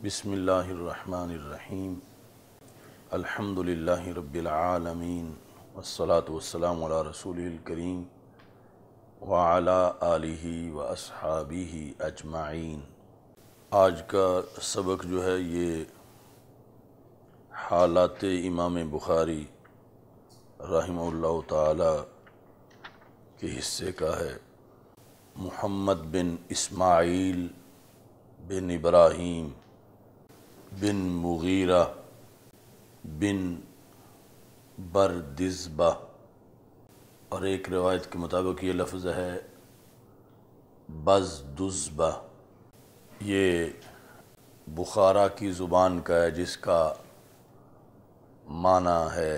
بسم اللہ الرحمن الرحیم الحمدللہ رب العالمین والصلاة والسلام علی رسولہ الکریم وعلی آلہ واصحابہ اجمعین۔ آج کا سبق جو ہے یہ حالات امام بخاری رحمہ اللہ تعالی کے حصے کا ہے۔ محمد بن اسماعیل بن ابراہیم بن مغیرہ بن بردزبہ، اور ایک روایت کے مطابق یہ لفظ ہے بزدزبہ۔ یہ بخارا کی زبان کا ہے جس کا معنی ہے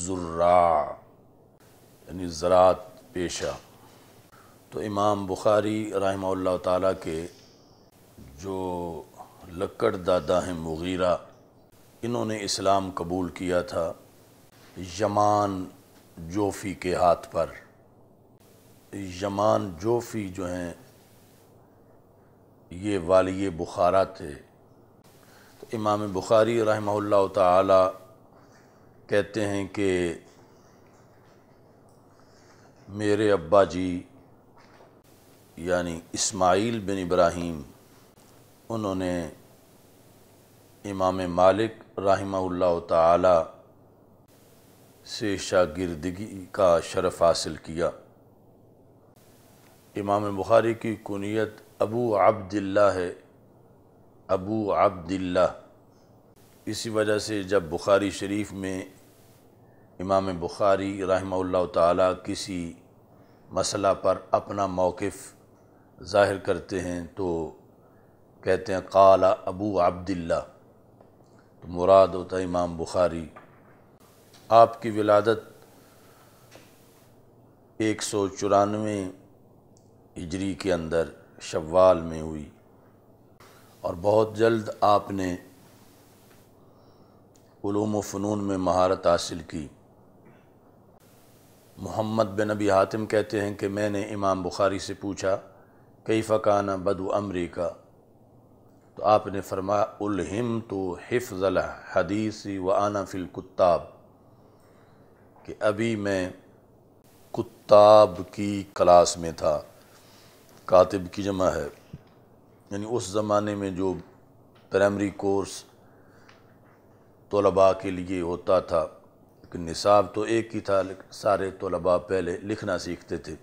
زراع، یعنی زراعت پیشہ۔ تو امام بخاری رحمہ اللہ تعالیٰ کے جو لکڑ دادا ہیں مغیرہ، انہوں نے اسلام قبول کیا تھا یمان جوفی کے ہاتھ پر۔ یمان جوفی جو ہیں یہ والی بخارا تھے۔ تو امام بخاری رحمہ اللہ تعالی کہتے ہیں کہ میرے ابا جی یعنی اسماعیل بن ابراہیم، انہوں نے امام مالک رحمہ اللہ تعالی سے شاگردگی کا شرف حاصل کیا۔ امام بخاری کی کنیت ابو عبداللہ ہے، ابو عبداللہ۔ اسی وجہ سے جب بخاری شریف میں امام بخاری رحمہ اللہ تعالی کسی مسئلہ پر اپنا موقف ظاہر کرتے ہیں تو کہتے ہیں قال ابو عبداللہ، تو مراد ہوتا ہے امام بخاری۔ آپ کی ولادت 194 ہجری کے اندر شوال میں ہوئی، اور بہت جلد آپ نے علوم و فنون میں مہارت حاصل کی۔ محمد بن ابی حاتم کہتے ہیں کہ میں نے امام بخاری سے پوچھا کیف کان بدء امری کا، تو آپ نے فرمایا الہمت حفظ الحدیث وانا فی الکتاب، کہ ابھی میں کتاب کی کلاس میں تھا۔ کاتب کی جمع ہے، یعنی اس زمانے میں جو پرائمری کورس طلباء کے لیے ہوتا تھا، لیکن نصاب تو ایک ہی تھا، سارے طلباء پہلے لکھنا سیکھتے تھے۔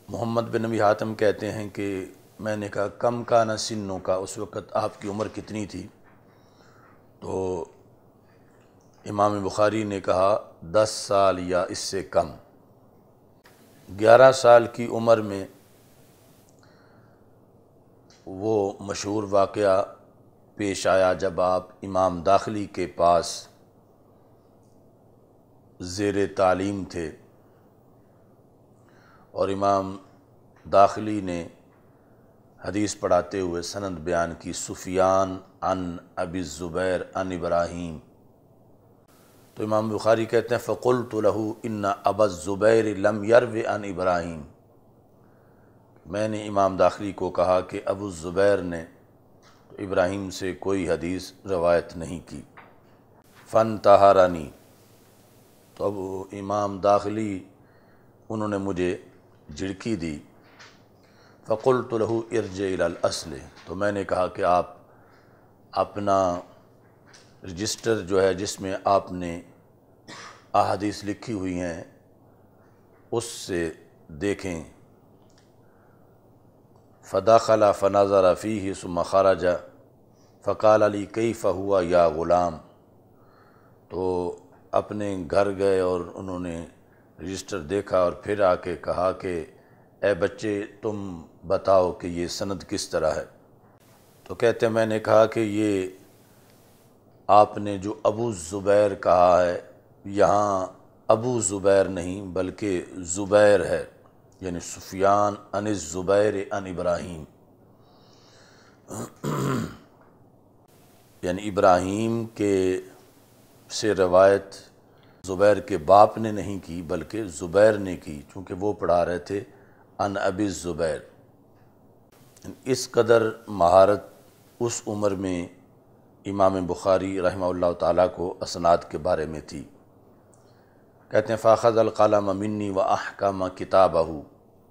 محمد بن ابی حاتم کہتے ہیں کہ میں نے کہا کم کانا سنوں کا، اس وقت آپ کی عمر کتنی تھی؟ تو امام بخاری نے کہا 10 سال یا اس سے کم۔ 11 سال کی عمر میں وہ مشہور واقعہ پیش آیا جب آپ امام داخلی کے پاس زیر تعلیم تھے، اور امام داخلی نے حدیث پڑھاتے ہوئے سند بیان کی سفیان عن ابی الزبیر عن ابراہیم۔ تو امام بخاری کہتے ہیں فقلت له ان ابا الزبیر لم یرو عن ابراہیم، میں نے امام داخلی کو کہا کہ ابو الزبیر نے ابراہیم سے کوئی حدیث روایت نہیں کی۔ فانتہرنی، تو اب امام داخلی انہوں نے مجھے جھڑکی دی۔ فقلت له ارجع الی الاصل، تو میں نے کہا کہ آپ اپنا رجسٹر جو ہے جس میں آپ نے احادیث لکھی ہوئی ہیں اس سے دیکھیں۔ فدخل فنظر فیہ ثم خرج فقال لی کیف ہوا یا غلام، تو اپنے گھر گئے اور انہوں نے رجسٹر دیکھا اور پھر آ کے کہا کہ اے بچے تم بتاؤ کہ یہ سند کس طرح ہے؟ تو کہتے ہیں میں نے کہا کہ یہ آپ نے جو ابو زبیر کہا ہے، یہاں ابو زبیر نہیں بلکہ زبیر ہے، یعنی سفیان عن الزبیر عن ابراہیم، یعنی ابراہیم کے سے روایت زبیر کے باپ نے نہیں کی بلکہ زبیر نے کی، چونکہ وہ پڑھا رہے تھے عن ابی الزبیر۔ اس قدر مہارت اس عمر میں امام بخاری رحمہ اللہ تعالیٰ کو اسناد کے بارے میں تھی۔ کہتے ہیں فاخذ القلم منی و احکم کتابہ،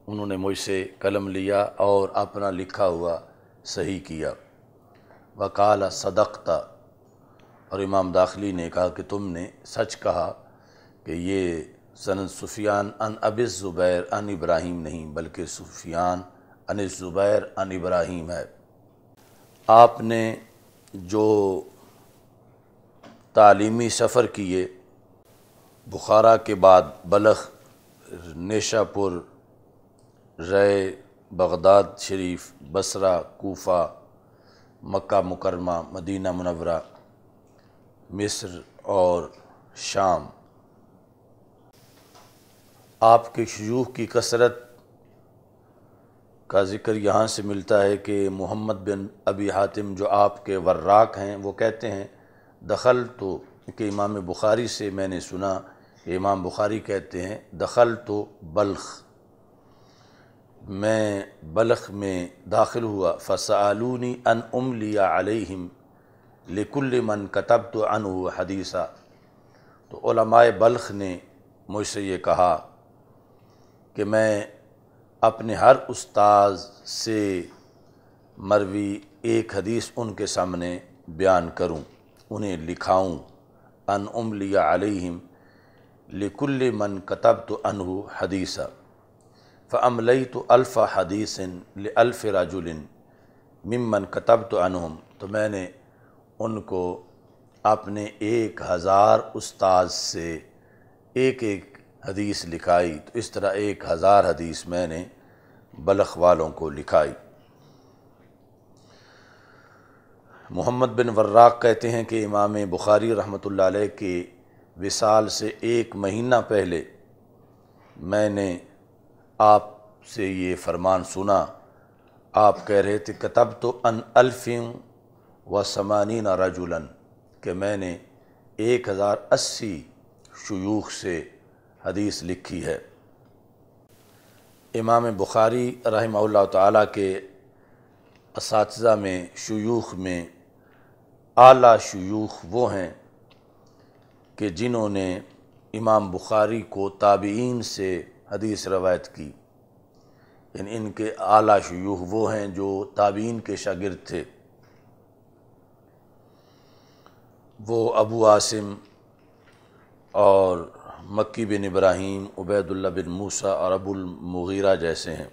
انہوں نے مجھ سے قلم لیا اور اپنا لکھا ہوا صحیح کیا۔ وقال صدقت، اور امام داخلی نے کہا کہ تم نے سچ کہا کہ یہ سند سفیان عن ابی الزبیر عن ابراہیم نہیں بلکہ سفیان عن الزبیر عن ابراہیم ہے۔ آپ نے جو تعلیمی سفر کیے بخارا کے بعد بلخ، نیشا پور، رے، بغداد شریف، بصرہ، کوفہ، مکہ مکرمہ، مدینہ منورہ، مصر اور شام، آپ کے شیوخ کی کثرت کا ذکر یہاں سے ملتا ہے کہ محمد بن ابی حاتم جو آپ کے وراق ہیں وہ کہتے ہیں دخلت، کہ امام بخاری سے میں نے سنا کہ امام بخاری کہتے ہیں دخلت بلخ، میں بلخ میں داخل ہوا، فسألونی ان املی علیہم لکل من کتبت عنہ حدیثا، تو علماء بلخ نے مجھ سے یہ کہا کہ میں اپنے ہر استاذ سے مروی ایک حدیث ان کے سامنے بیان کروں، انہیں لکھاؤں، ان املی علیہم لکل من کتبت عنہ حدیثا، فاملیت الف حدیث لالف رجل ممن کتبت عنہم، تو میں نے ان کو اپنے 1000 استاذ سے ایک ایک حدیث لکھائی، تو اس طرح 1000 حدیث میں نے بلخ والوں کو لکھائی۔ محمد بن وراق کہتے ہیں کہ امام بخاری رحمۃ اللہ علیہ کے وصال سے 1 مہینہ پہلے میں نے آپ سے یہ فرمان سنا، آپ کہہ رہے تھے کتبت عن 1080 رجلا، کہ میں نے 1080 شیوخ سے حدیث لکھی ہے۔ امام بخاری رحمہ اللہ تعالیٰ کے اساتذہ میں، شیوخ میں اعلیٰ شیوخ وہ ہیں کہ جنہوں نے امام بخاری کو تابعین سے حدیث روایت کی، یعنی ان کے اعلیٰ شیوخ وہ ہیں جو تابعین کے شاگرد تھے، وہ ابو عاصم اور مکی بن ابراہیم، عبید اللہ بن موسیٰ اور ابو المغیرہ جیسے ہیں۔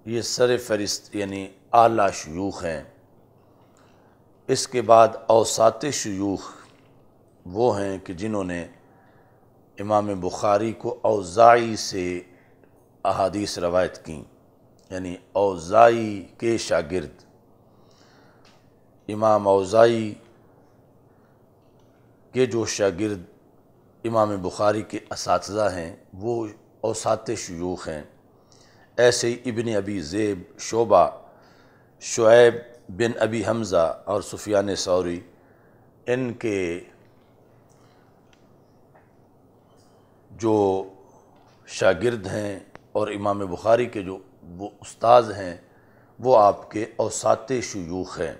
یہ سر فہرست یعنی اعلیٰ شیوخ ہیں۔ اس کے بعد اوساط شیوخ وہ ہیں کہ جنہوں نے امام بخاری کو اوزاعی سے احادیث روایت کیں، یعنی اوزاعی کے شاگرد۔ امام اوزاعی کے جو شاگرد امام بخاری کے اساتذہ ہیں وہ اوساط شیوخ ہیں۔ ایسے ہی ابن ابی ذئب، شعبہ، شعیب بن ابی حمزہ اور سفیان ثوری، ان کے جو شاگرد ہیں اور امام بخاری کے جو وہ استاذ ہیں وہ آپ کے اوساط شیوخ ہیں۔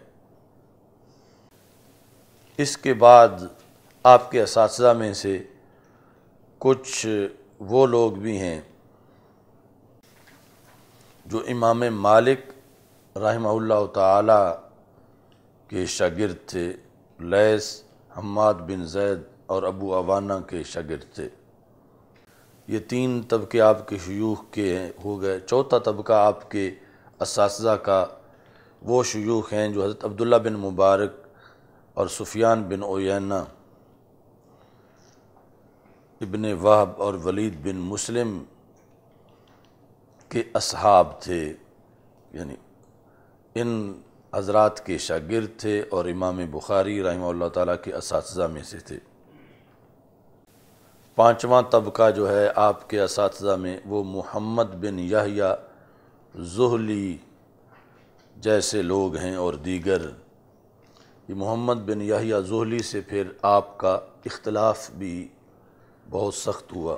اس کے بعد آپ کے اساتذہ میں سے کچھ وہ لوگ بھی ہیں جو امام مالک رحمہ اللہ تعالی کے شاگرد تھے، لیث، حماد بن زید اور ابو عوانہ کے شاگرد تھے۔ یہ 3 طبقے آپ کے شیوخ کے ہو گئے۔ چوتھا طبقہ آپ کے اساتذہ کا وہ شیوخ ہیں جو حضرت عبداللہ بن مبارک اور سفیان بن عیینہ، ابن وہب اور ولید بن مسلم کے اصحاب تھے، یعنی ان حضرات کے شاگرد تھے اور امام بخاری رحمہ اللہ تعالیٰ کے اساتذہ میں سے تھے۔ 5واں طبقہ جو ہے آپ کے اساتذہ میں وہ محمد بن یحییٰ ذہلی جیسے لوگ ہیں اور دیگر۔ یہ محمد بن یحییٰ ذہلی سے پھر آپ کا اختلاف بھی بہت سخت ہوا۔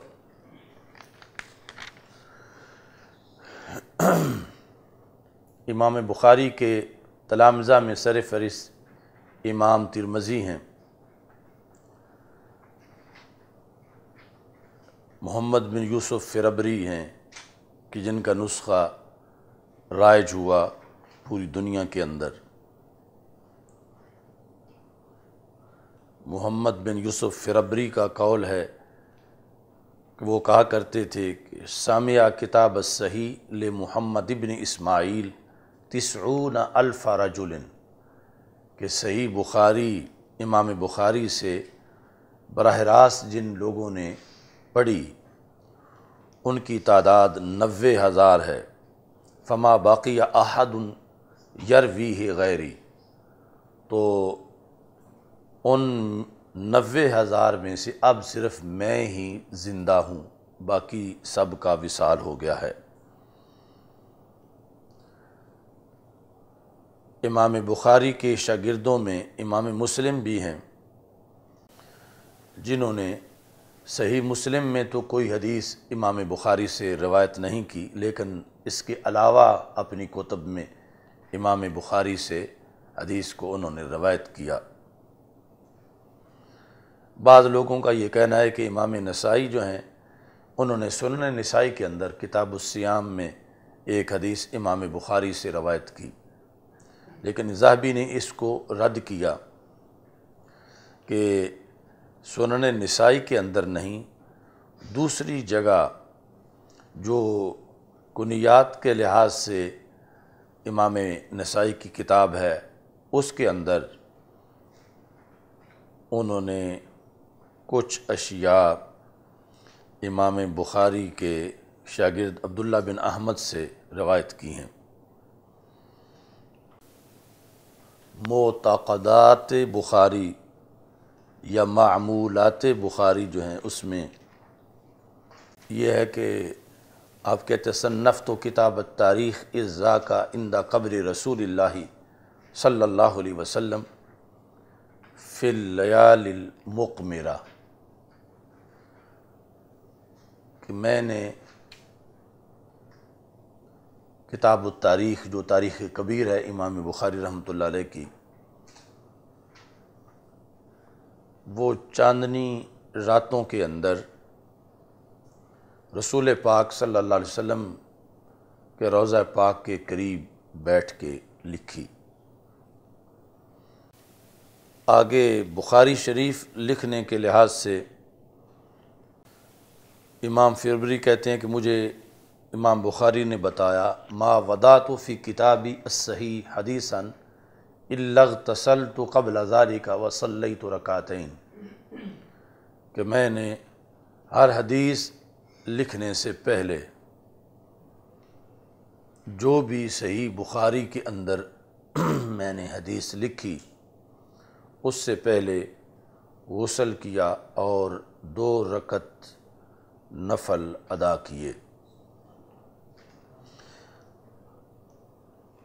امام بخاری کے تلامذہ میں سر فہرست امام ترمذی ہیں، محمد بن یوسف فربری ہیں کہ جن کا نسخہ رائج ہوا پوری دنیا کے اندر۔ محمد بن یوسف فربری کا قول ہے کہ وہ کہا کرتے تھے کہ سامع کتاب الصحیح لمحمد بن اسماعیل 90,000 رجل، کہ صحیح بخاری امام بخاری سے براہ راست جن لوگوں نے پڑھی ان کی تعداد 90,000 ہے۔ فما باقی احد یرویہ غیری، تو ان 90,000 میں سے اب صرف میں ہی زندہ ہوں، باقی سب کا وصال ہو گیا ہے۔ امام بخاری کے شاگردوں میں امام مسلم بھی ہیں، جنہوں نے صحیح مسلم میں تو کوئی حدیث امام بخاری سے روایت نہیں کی، لیکن اس کے علاوہ اپنی کتب میں امام بخاری سے حدیث کو انہوں نے روایت کیا۔ بعض لوگوں کا یہ کہنا ہے کہ امام نسائی جو ہیں انہوں نے سنن نسائی کے اندر کتاب الصیام میں ایک حدیث امام بخاری سے روایت کی، لیکن ذہبی نے اس کو رد کیا کہ سنن نسائی کے اندر نہیں، دوسری جگہ جو کنیات کے لحاظ سے امام نسائی کی کتاب ہے اس کے اندر انہوں نے کچھ اشیاء امام بخاری کے شاگرد عبداللہ بن احمد سے روایت کی ہیں۔ معتقدات بخاری یا معمولات بخاری جو ہیں اس میں یہ ہے کہ آپ کہتے صنفت کتاب التاریخ اذ ذاک عند قبر رسول اللہ صلی اللہ علیہ وسلم فی اللیال المقمرہ، کہ میں نے کتاب التاریخ جو تاریخ کبیر ہے امام بخاری رحمۃ اللہ علیہ کی، وہ چاندنی راتوں کے اندر رسول پاک صلی اللہ علیہ وسلم کے روضہ پاک کے قریب بیٹھ کے لکھی۔ آگے بخاری شریف لکھنے کے لحاظ سے امام فربری کہتے ہیں کہ مجھے امام بخاری نے بتایا ما وضعت فی کتابی الصحیح حدیثا الا اغتسلت قبل ذلك وصلیت رکعتین، کہ میں نے ہر حدیث لکھنے سے پہلے جو بھی صحیح بخاری کے اندر میں نے حدیث لکھی اس سے پہلے غسل کیا اور 2 رکعت نفل ادا کیے۔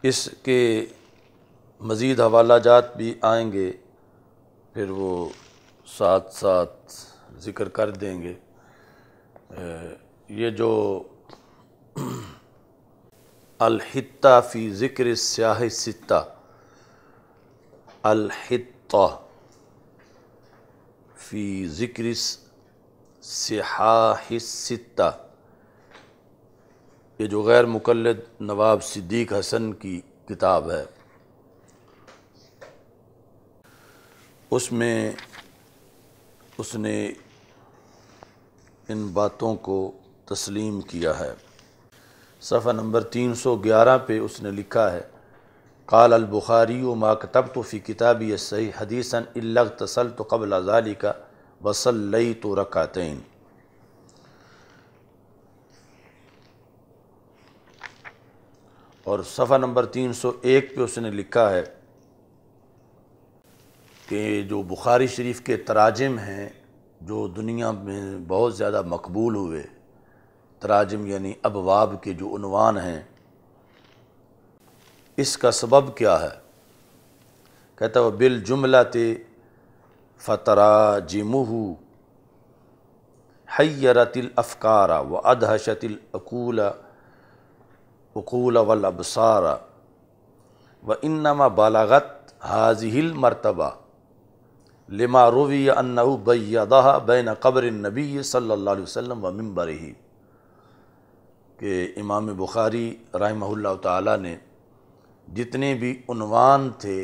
اس کے مزید حوالہ جات بھی آئیں گے، پھر وہ ساتھ ساتھ ذکر کر دیں گے۔ یہ جو الحتہ فی ذکر السیاح الستہ، الحتہ فی ذکر السیاح الستہ، یہ جو غیر مقلد نواب صدیق حسن کی کتاب ہے، اس میں اس نے ان باتوں کو تسلیم کیا ہے۔ صفحہ نمبر 311 پہ اس نے لکھا ہے قال البخاری ما كتبت في کتابی الصحیح حدیثا الا اغتسلت قبل ذلك وصلیت رکعتین۔ اور صفحہ نمبر 301 پہ اس نے لکھا ہے کہ جو بخاری شریف کے تراجم ہیں جو دنیا میں بہت زیادہ مقبول ہوئے، تراجم یعنی ابواب کے جو عنوان ہیں، اس کا سبب کیا ہے؟ کہتا ہے بالجملۃ فتراجمہ حیرت الافکار وادہشت العقول العقول والابصار وانما بالغت هذه المرتبہ لما روی انہ بیضھا بین قبر النبی صلی اللہ علیہ وسلم و منبرہ، کہ امام بخاری رحمہ اللہ تعالیٰ نے جتنے بھی عنوان تھے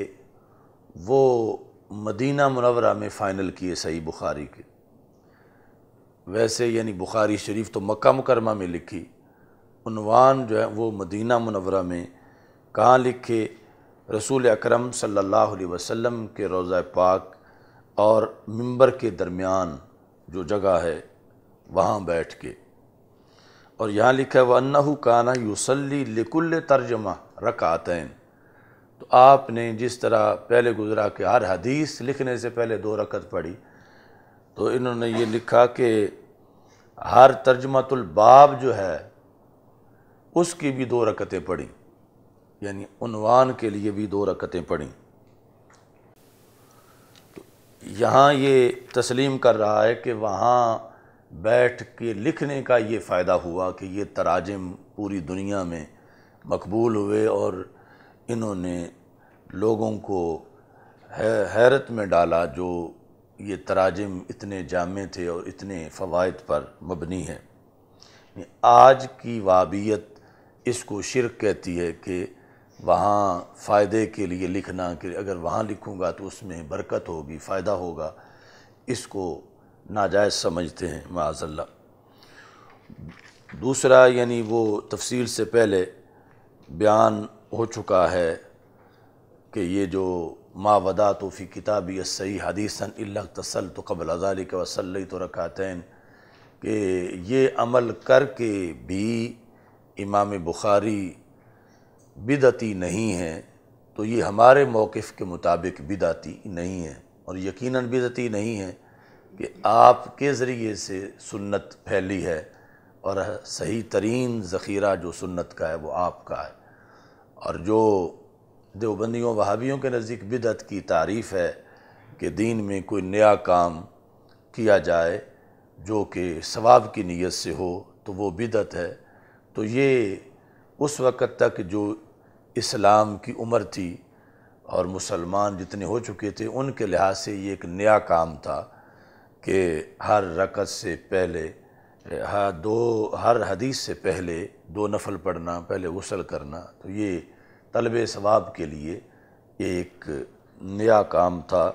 وہ مدینہ منورہ میں فائنل کیے صحیح بخاری کے۔ ویسے یعنی بخاری شریف تو مکہ مکرمہ میں لکھی، عنوان جو ہے وہ مدینہ منورہ میں کہاں لکھے؟ رسول اکرم صلی اللہ علیہ وسلم کے روضہ پاک اور منبر کے درمیان جو جگہ ہے وہاں بیٹھ کے، اور یہاں لکھا ہے وَأَنَّهُ كَانَ يُصَلِّي لِكُلِّ ترجمہ رکعتین۔ تو آپ نے جس طرح پہلے گزرا کہ ہر حدیث لکھنے سے پہلے 2 رکعت پڑھی، تو انہوں نے یہ لکھا کہ ہر ترجمۃ الباب جو ہے اس کی بھی 2 رکعتیں پڑھیں، یعنی عنوان کے لیے بھی 2 رکعتیں پڑھیں۔ یہاں یہ تسلیم کر رہا ہے کہ وہاں بیٹھ کے لکھنے کا یہ فائدہ ہوا کہ یہ تراجم پوری دنیا میں مقبول ہوئے، اور انہوں نے لوگوں کو حیرت میں ڈالا جو یہ تراجم اتنے جامع تھے اور اتنے فوائد پر مبنی ہے۔ آج کی وہابیت اس کو شرک کہتی ہے کہ وہاں فائدے کے لیے لکھنا، کہ اگر وہاں لکھوں گا تو اس میں برکت ہوگی، فائدہ ہوگا، اس کو ناجائز سمجھتے ہیں معاذ اللہ۔ دوسرا یعنی وہ تفصیل سے پہلے بیان ہو چکا ہے کہ یہ جو ما ودعت فی کتابی الصحیح حدیثا الا اغتسلت قبل ذلک وصلیت رکعتین، کہ یہ عمل کر کے بھی امام بخاری بدعتی نہیں ہیں، تو یہ ہمارے موقف کے مطابق بدعتی نہیں ہے، اور یقیناً بدعتی نہیں ہے کہ آپ کے ذریعے سے سنت پھیلی ہے، اور صحیح ترین ذخیرہ جو سنت کا ہے وہ آپ کا ہے۔ اور جو دیوبندیوں وہابیوں کے نزدیک بدعت کی تعریف ہے کہ دین میں کوئی نیا کام کیا جائے جو کہ ثواب کی نیت سے ہو تو وہ بدعت ہے، تو یہ اس وقت تک جو اسلام کی عمر تھی اور مسلمان جتنے ہو چکے تھے ان کے لحاظ سے یہ ایک نیا کام تھا کہ ہر رکعت سے پہلے ہر حدیث سے پہلے 2 نفل پڑھنا، پہلے غسل کرنا، تو یہ طلب ثواب کے لیے ایک نیا کام تھا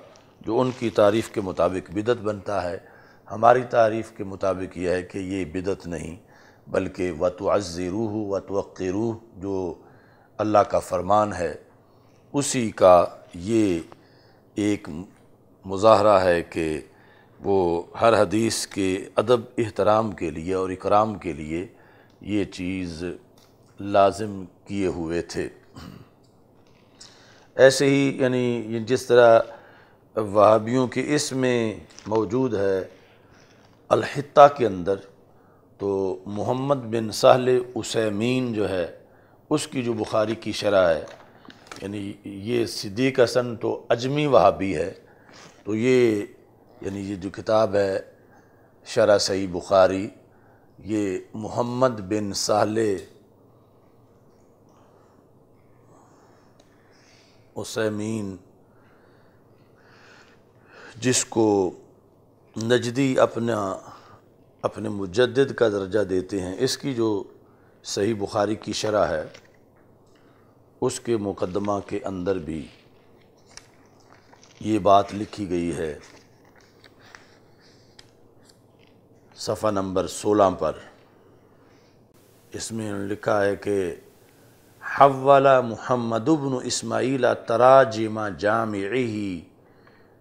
جو ان کی تعریف کے مطابق بدعت بنتا ہے۔ ہماری تعریف کے مطابق یہ ہے کہ یہ بدعت نہیں بلکہ وَتُعَزِّرُوهُ وَتُوَقِّرُوهُ، جو اللہ کا فرمان ہے اسی کا یہ ایک مظاہرہ ہے کہ وہ ہر حدیث کے ادب احترام کے لیے اور اکرام کے لیے یہ چیز لازم کیے ہوئے تھے۔ ایسے ہی یعنی جس طرح وہابیوں کے اس میں موجود ہے الحطہ کے اندر، تو محمد بن سہل عثیمین جو ہے اس کی جو بخاری کی شرح ہے، یعنی یہ صدیق حسن تو اجمی وہابی ہے، تو یہ یعنی یہ جو کتاب ہے شرح صحیح بخاری، یہ محمد بن سہل عثیمین جس کو نجدی اپنے مجدد کا درجہ دیتے ہیں، اس کی جو صحیح بخاری کی شرح ہے اس کے مقدمہ کے اندر بھی یہ بات لکھی گئی ہے، صفحہ نمبر 16 پر۔ اس میں لکھا ہے کہ حول محمد بن اسماعیل تراجم جامعہ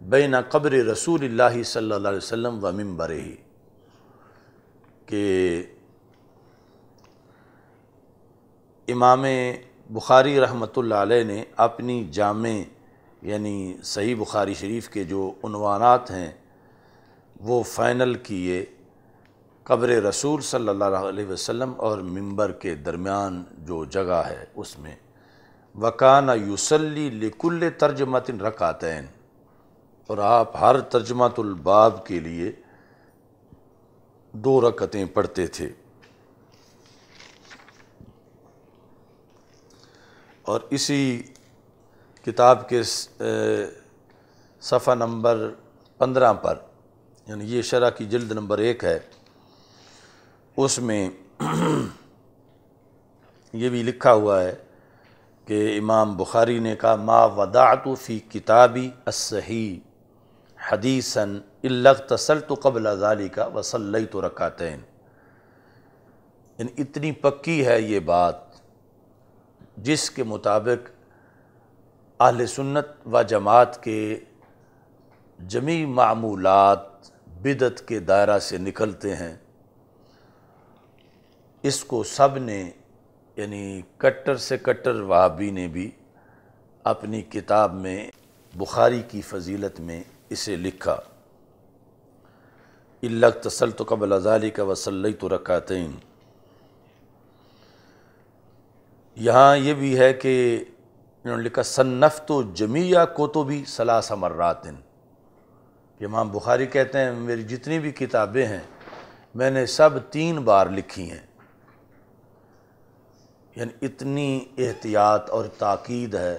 بین قبر رسول اللہ صلی اللہ علیہ وسلم و منبرہ، کہ امام بخاری رحمۃ اللہ علیہ نے اپنی جامع یعنی صحیح بخاری شریف کے جو عنوانات ہیں وہ فائنل کیے قبر رسول صلی اللہ علیہ وسلم اور منبر کے درمیان جو جگہ ہے اس میں۔ وَكَانَ يُصَلِّي لِكُلِّ ترجمۃ رکعتین، اور آپ ہر ترجمۃ الباب کے لیے 2 رکعتیں پڑھتے تھے۔ اور اسی کتاب کے صفحہ نمبر 15 پر، یعنی یہ شرح کی جلد نمبر 1 ہے، اس میں یہ بھی لکھا ہوا ہے کہ امام بخاری نے کہا ما وضعت فی کتابی الصحیح حدیثا الا اغتسلت قبل ذلك وصلیت رکعتین، یعنی اتنی پکی ہے یہ بات جس کے مطابق اہل سنت و جماعت کے جمیع معمولات بدعت کے دائرہ سے نکلتے ہیں، اس کو سب نے، یعنی کٹر سے کٹر وہابی نے بھی اپنی کتاب میں بخاری کی فضیلت میں اسے لکھا، الا اغتسلت قبل ذلك وصلیت رکعتین۔ یہاں یہ بھی ہے کہ انہوں نے لکھا صنفت جمیع کتبی 3 مرات، کہ امام بخاری کہتے ہیں میری جتنی بھی کتابیں ہیں میں نے سب 3 بار لکھی ہیں، یعنی اتنی احتیاط اور تاکید ہے۔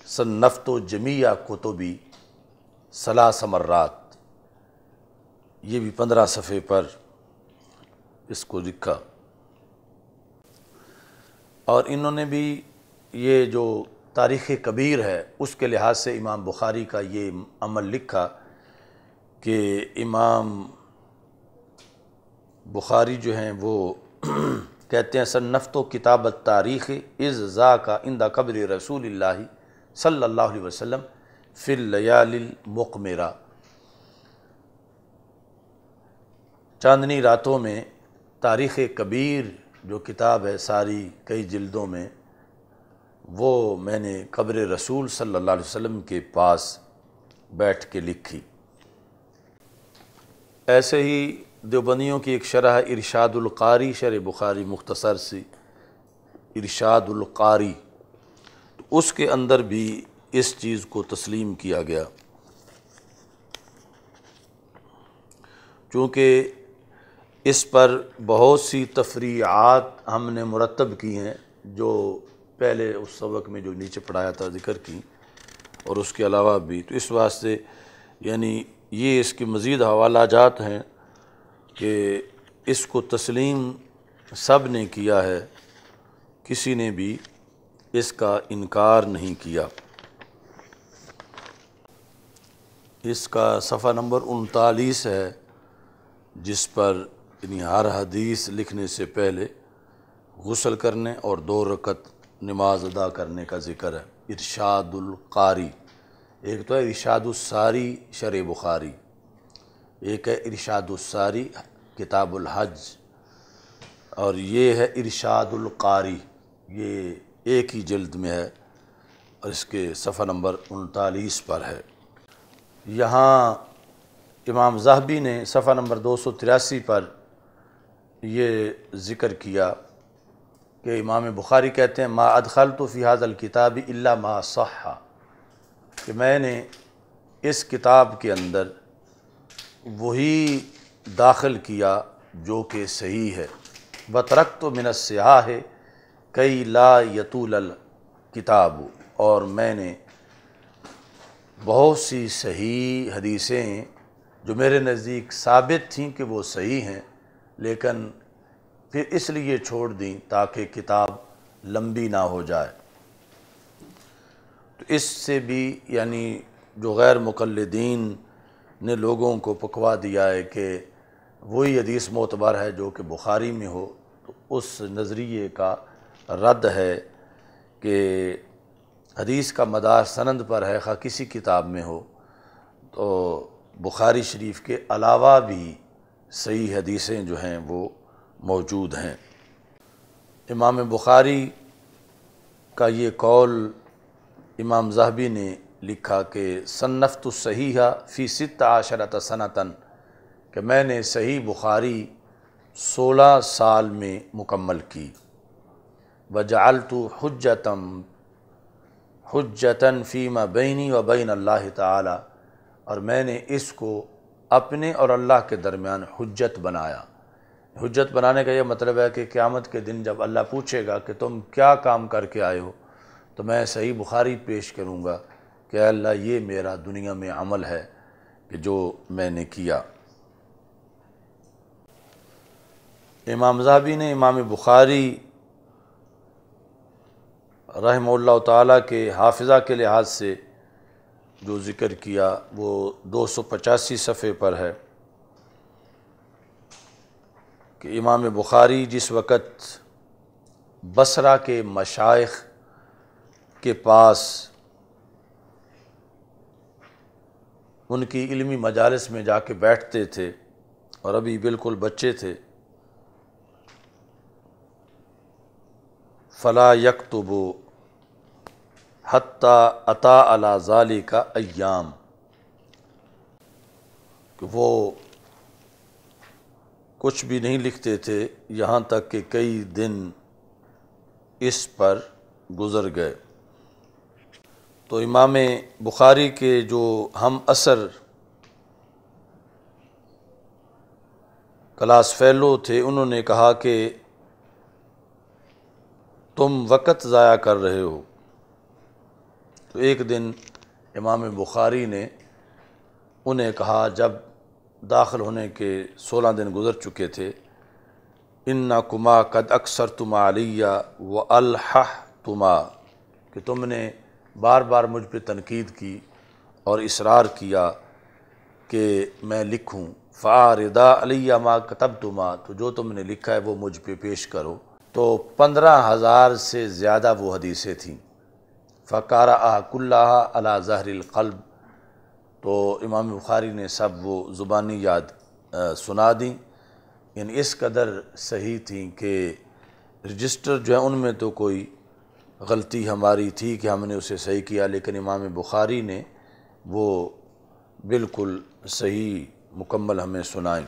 صنفت جمیع کتبی 3 مرات، یہ بھی 15 صفحے پر اس کو لکھا۔ اور انہوں نے بھی یہ جو تاریخ کبیر ہے اس کے لحاظ سے امام بخاری کا یہ عمل لکھا کہ امام بخاری جو ہیں وہ کہتے ہیں صنفت کتاب التاریخ اذ ذاک عند قبر رسول اللہ صلی اللہ علیہ وسلم فی اللیالی المقمرہ، چاندنی راتوں میں تاریخ کبیر جو کتاب ہے ساری کئی جلدوں میں، وہ میں نے قبر رسول صلی اللہ علیہ وسلم کے پاس بیٹھ کے لکھی۔ ایسے ہی دیوبندیوں کی ایک شرح ہے ارشاد القاری، شرح بخاری مختصر سی ارشاد القاری، اس کے اندر بھی اس چیز کو تسلیم کیا گیا، چونکہ اس پر بہت سی تفریعات ہم نے مرتب کی ہیں جو پہلے اس سبق میں جو نیچے پڑھایا تھا ذکر کی، اور اس کے علاوہ بھی، تو اس واسطے یعنی یہ اس کی مزید حوالہ جات ہیں کہ اس کو تسلیم سب نے کیا ہے، کسی نے بھی اس کا انکار نہیں کیا۔ اس کا صفحہ نمبر 39 ہے، جس پر یعنی ہر حدیث لکھنے سے پہلے غسل کرنے اور 2 رکعت نماز ادا کرنے کا ذکر ہے۔ ارشاد القاری، ایک تو ہے ارشاد الساری شرح بخاری، ایک ہے ارشاد الساری کتاب الحج، اور یہ ہے ارشاد القاری، یہ ایک ہی جلد میں ہے اور اس کے صفحہ نمبر 39 پر ہے۔ یہاں امام ذہبی نے صفحہ نمبر 283 پر یہ ذکر کیا کہ امام بخاری کہتے ہیں ما ادخلت فی ھذا الکتاب الا ما صح، کہ میں نے اس کتاب کے اندر وہی داخل کیا جو کہ صحیح ہے، وترکت من الصحاح کئی لا یطول الکتاب، اور میں نے بہت سی صحیح حدیثیں جو میرے نزدیک ثابت تھیں کہ وہ صحیح ہیں لیکن پھر اس لیے چھوڑ دیں تاکہ کتاب لمبی نہ ہو جائے۔ تو اس سے بھی یعنی جو غیر مقلدین نے لوگوں کو پکوا دیا ہے کہ وہی حدیث معتبر ہے جو کہ بخاری میں ہو، تو اس نظریے کا رد ہے کہ حدیث کا مدار سند پر ہے، خواہ کسی کتاب میں ہو، تو بخاری شریف کے علاوہ بھی صحیح حدیثیں جو ہیں وہ موجود ہیں۔ امام بخاری کا یہ قول امام ذہبی نے لکھا کہ صنفت الصحیح فی 16 سنۃ، کہ میں نے صحیح بخاری 16 سال میں مکمل کی، وجعلت حجتاً فیما بینی و بین اللہ تعالی، اور میں نے اس کو اپنے اور اللہ کے درمیان حجت بنایا، حجت بنانے کا یہ مطلب ہے کہ قیامت کے دن جب اللہ پوچھے گا کہ تم کیا کام کر کے آئے ہو، تو میں صحیح بخاری پیش کروں گا کہ اے اللہ یہ میرا دنیا میں عمل ہے کہ جو میں نے کیا۔ امام ذہبی نے امام بخاری رحمہ اللہ تعالیٰ کے حافظہ کے لحاظ سے جو ذکر کیا وہ 285 صفحے پر ہے کہ امام بخاری جس وقت بصرہ کے مشائخ کے پاس ان کی علمی مجالس میں جا کے بیٹھتے تھے اور ابھی بالکل بچے تھے، فلا یکتب حتی اتا علی ذالک ایام، کہ وہ کچھ بھی نہیں لکھتے تھے یہاں تک کہ کئی دن اس پر گزر گئے۔ تو امام بخاری کے جو ہم عصر کلاس فیلو تھے انہوں نے کہا کہ تم وقت ضائع کر رہے ہو۔ تو ایک دن امام بخاری نے انہیں کہا جب داخل ہونے کے 16 دن گزر چکے تھے، اِنَّکُمَا قَدْ أَكْثَرْتُمَا عَلَيَّ وَأَلْحَحْتُمَا، کہ تم نے بار بار مجھ پہ تنقید کی اور اصرار کیا کہ میں لکھوں، فَعَارِضَا عَلَيَّ مَا كَتَبْتُمَا، تو جو تم نے لکھا ہے وہ مجھ پہ پیش کرو۔ تو 15,000 سے زیادہ وہ حدیثیں تھیں، فَقَرَأَهَا كُلَّهَا عَلَى ظَهْرِ الْقَلْبِ، تو امام بخاری نے سب وہ زبانی یاد سنا دیں، یعنی اس قدر صحیح تھیں کہ رجسٹر جو ہے ان میں تو کوئی غلطی ہماری تھی کہ ہم نے اسے صحیح کیا، لیکن امام بخاری نے وہ بالکل صحیح مکمل ہمیں سنائیں۔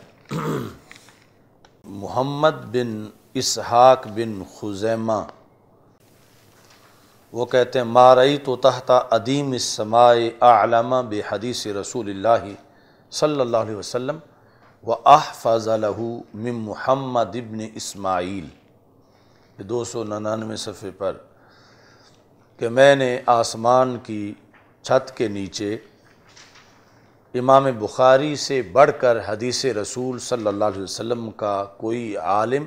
محمد بن اسحاق بن خزیمہ وہ کہتے ہیں ما رأیت تحت ادیم السماء اعلم بحدیث رسول اللہ صلی اللہ علیہ وسلم واحفظ له من محمد ابن اسماعیل، 299 صفحے پر، کہ میں نے آسمان کی چھت کے نیچے امام بخاری سے بڑھ کر حدیث رسول صلی اللہ علیہ وسلم کا کوئی عالم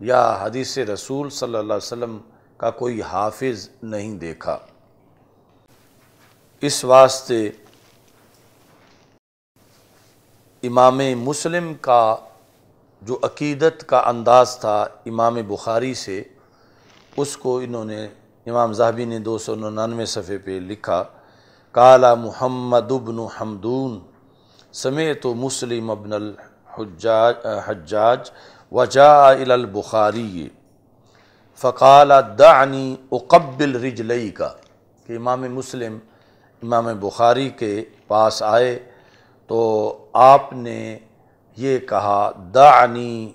یا حدیث رسول صلی اللہ علیہ وسلم کا کوئی حافظ نہیں دیکھا۔ اس واسطے امام مسلم کا جو عقیدت کا انداز تھا امام بخاری سے، اس کو انہوں نے امام ذہبی نے 299 صفحے پہ لکھا، قال محمد بن حمدون سمعت مسلم ابن الحجاج وجاء الى البخاری فقال دعنی اقبل رجلیک، کہ امام مسلم امام بخاری کے پاس آئے تو آپ نے یہ کہا دعنی،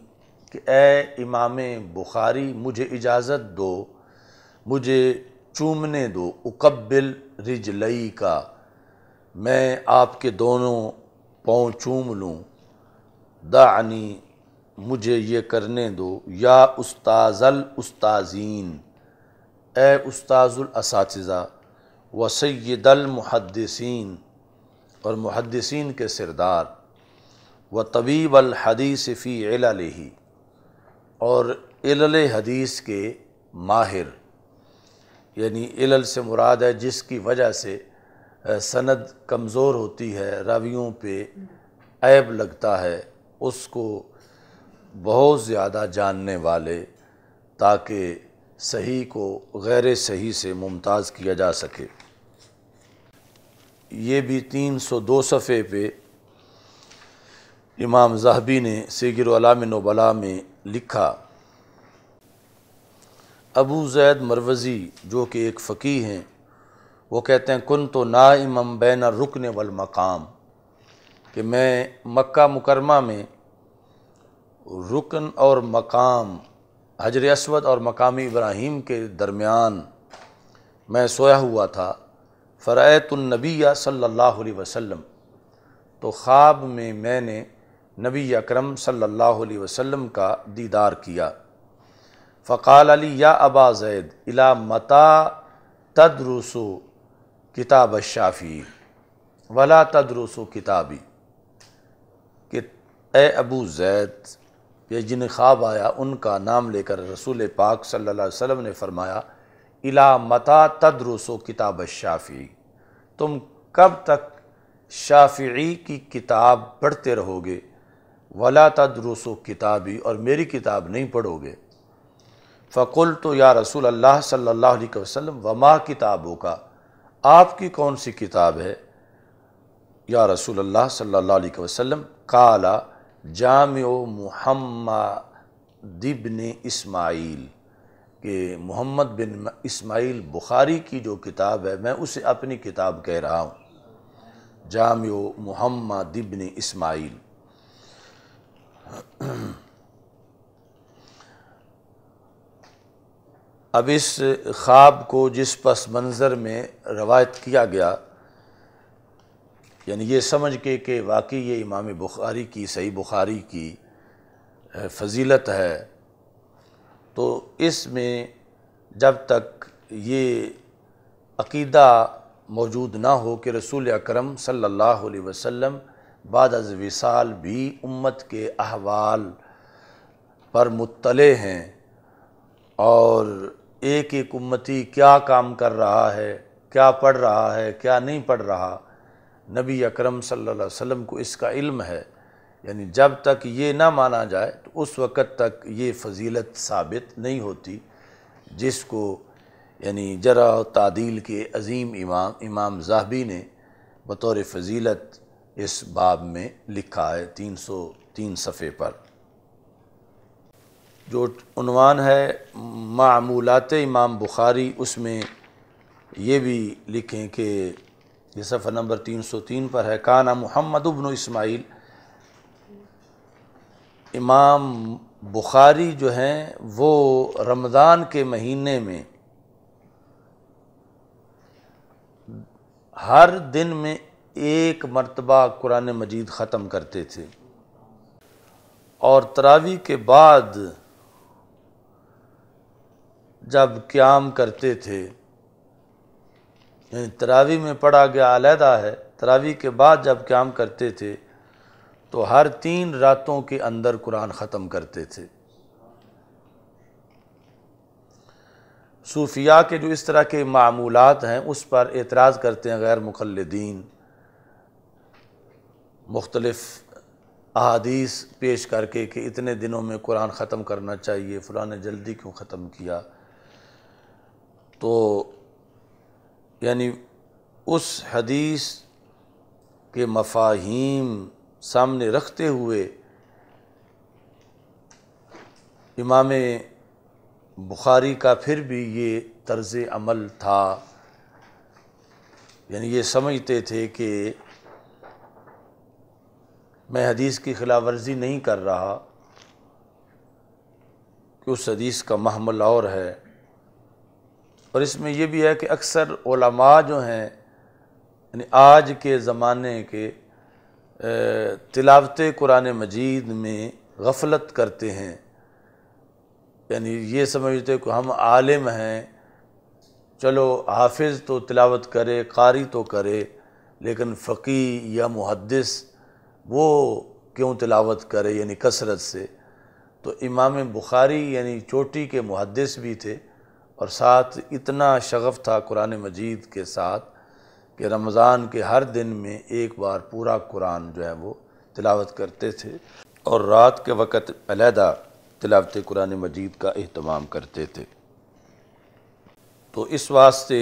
کہ اے امام بخاری مجھے اجازت دو، مجھے چومنے دو، اقبل رجلیک، میں آپ کے دونوں پاؤں چوم لوں، دعنی مجھے یہ کرنے دو، یا استاذ الاستاذین، اے استاذ الاساتذہ، و سید المحدثین، اور محدثین کے سردار، و طبیب الحدیث فی عللہ، اور علل حدیث کے ماہر، یعنی علل سے مراد ہے جس کی وجہ سے سند کمزور ہوتی ہے، راویوں پہ عیب لگتا ہے، اس کو بہت زیادہ جاننے والے، تاکہ صحیح کو غیر صحیح سے ممتاز کیا جا سکے۔ یہ بھی 302 صفحے پہ امام ذہبی نے سیر اعلام نبلاء میں لکھا۔ ابو زید مروزی جو کہ ایک فقیہ ہیں، وہ کہتے ہیں کنت نائما بین الرکن والمقام، کہ میں مکہ مکرمہ میں رکن اور مقام، حجر اسود اور مقام ابراہیم کے درمیان میں سویا ہوا تھا، فرأیت النبی صلی اللہ علیہ وسلم، تو خواب میں نے نبی اکرم صلی اللہ علیہ وسلم کا دیدار کیا۔ فقال علی یا ابا زید الی متی تدرس کتاب الشافعی ولا تدرس کتابی، کہ اے ابو زید، یہ جنہیں خواب آیا ان کا نام لے کر رسول پاک صلی اللہ علیہ وسلم نے فرمایا الی متی تدرس کتاب الشافعی، تم کب تک شافعی کی کتاب پڑھتے رہو گے، ولا تدرس کتابی، اور میری کتاب نہیں پڑھو گے۔ فقلت یا رسول اللہ صلی اللہ علیہ وسلم وما کتابک، آپ کی کون سی کتاب ہے یا رسول اللہ صلی اللہ علیہ وسلم؟ قال جامع محمد بن اسماعیل، کہ محمد بن اسماعیل بخاری کی جو کتاب ہے میں اسے اپنی کتاب کہہ رہا ہوں، جامع محمد بن اسماعیل۔ اب اس خواب کو جس پس منظر میں روایت کیا گیا، یعنی یہ سمجھ کے کہ واقعی یہ امام بخاری کی، صحیح بخاری کی فضیلت ہے، تو اس میں جب تک یہ عقیدہ موجود نہ ہو کہ رسول اکرم صلی اللہ علیہ وسلم بعد از وصال بھی امت کے احوال پر مطلع ہیں، اور ایک ایک امتی کیا کام کر رہا ہے، کیا پڑھ رہا ہے، کیا نہیں پڑھ رہا، نبی اکرم صلی اللہ علیہ وسلم کو اس کا علم ہے، یعنی جب تک یہ نہ مانا جائے تو اس وقت تک یہ فضیلت ثابت نہیں ہوتی، جس کو یعنی جرح و تعدیل کے عظیم امام ذہبی نے بطور فضیلت اس باب میں لکھا ہے 303 صفحے پر۔ جو عنوان ہے معمولات امام بخاری، اس میں یہ بھی لکھیں کہ یہ صفحہ نمبر 303 پر ہے، کانا محمد بن اسماعیل، امام بخاری جو ہیں وہ رمضان کے مہینے میں ہر دن میں ایک مرتبہ قرآن مجید ختم کرتے تھے، اور تراویح کے بعد جب قیام کرتے تھے، یعنی تراویح میں پڑھا گیا علیحدہ ہے، تراویح کے بعد جب قیام کرتے تھے تو ہر 3 راتوں کے اندر قرآن ختم کرتے تھے۔ صوفیاء کے جو اس طرح کے معمولات ہیں اس پر اعتراض کرتے ہیں غیر مقلدین، مختلف احادیث پیش کر کے کہ اتنے دنوں میں قرآن ختم کرنا چاہیے، فلاں نے جلدی کیوں ختم کیا، تو یعنی اس حدیث کے مفاہیم سامنے رکھتے ہوئے امام بخاری کا پھر بھی یہ طرز عمل تھا، یعنی یہ سمجھتے تھے کہ میں حدیث کی خلاف ورزی نہیں کر رہا، کہ اس حدیث کا محمل اور ہے۔ اور اس میں یہ بھی ہے کہ اکثر علماء جو ہیں یعنی آج کے زمانے کے تلاوت قرآن مجید میں غفلت کرتے ہیں، یعنی یہ سمجھتے کہ ہم عالم ہیں، چلو حافظ تو تلاوت کرے، قاری تو کرے، لیکن فقیہ یا محدث وہ کیوں تلاوت کرے، یعنی کثرت سے۔ تو امام بخاری یعنی چوٹی کے محدث بھی تھے، اور ساتھ اتنا شغف تھا قرآن مجید کے ساتھ کہ رمضان کے ہر دن میں ایک بار پورا قرآن جو ہے وہ تلاوت کرتے تھے، اور رات کے وقت علیحدہ تلاوت قرآن مجید کا اہتمام کرتے تھے۔ تو اس واسطے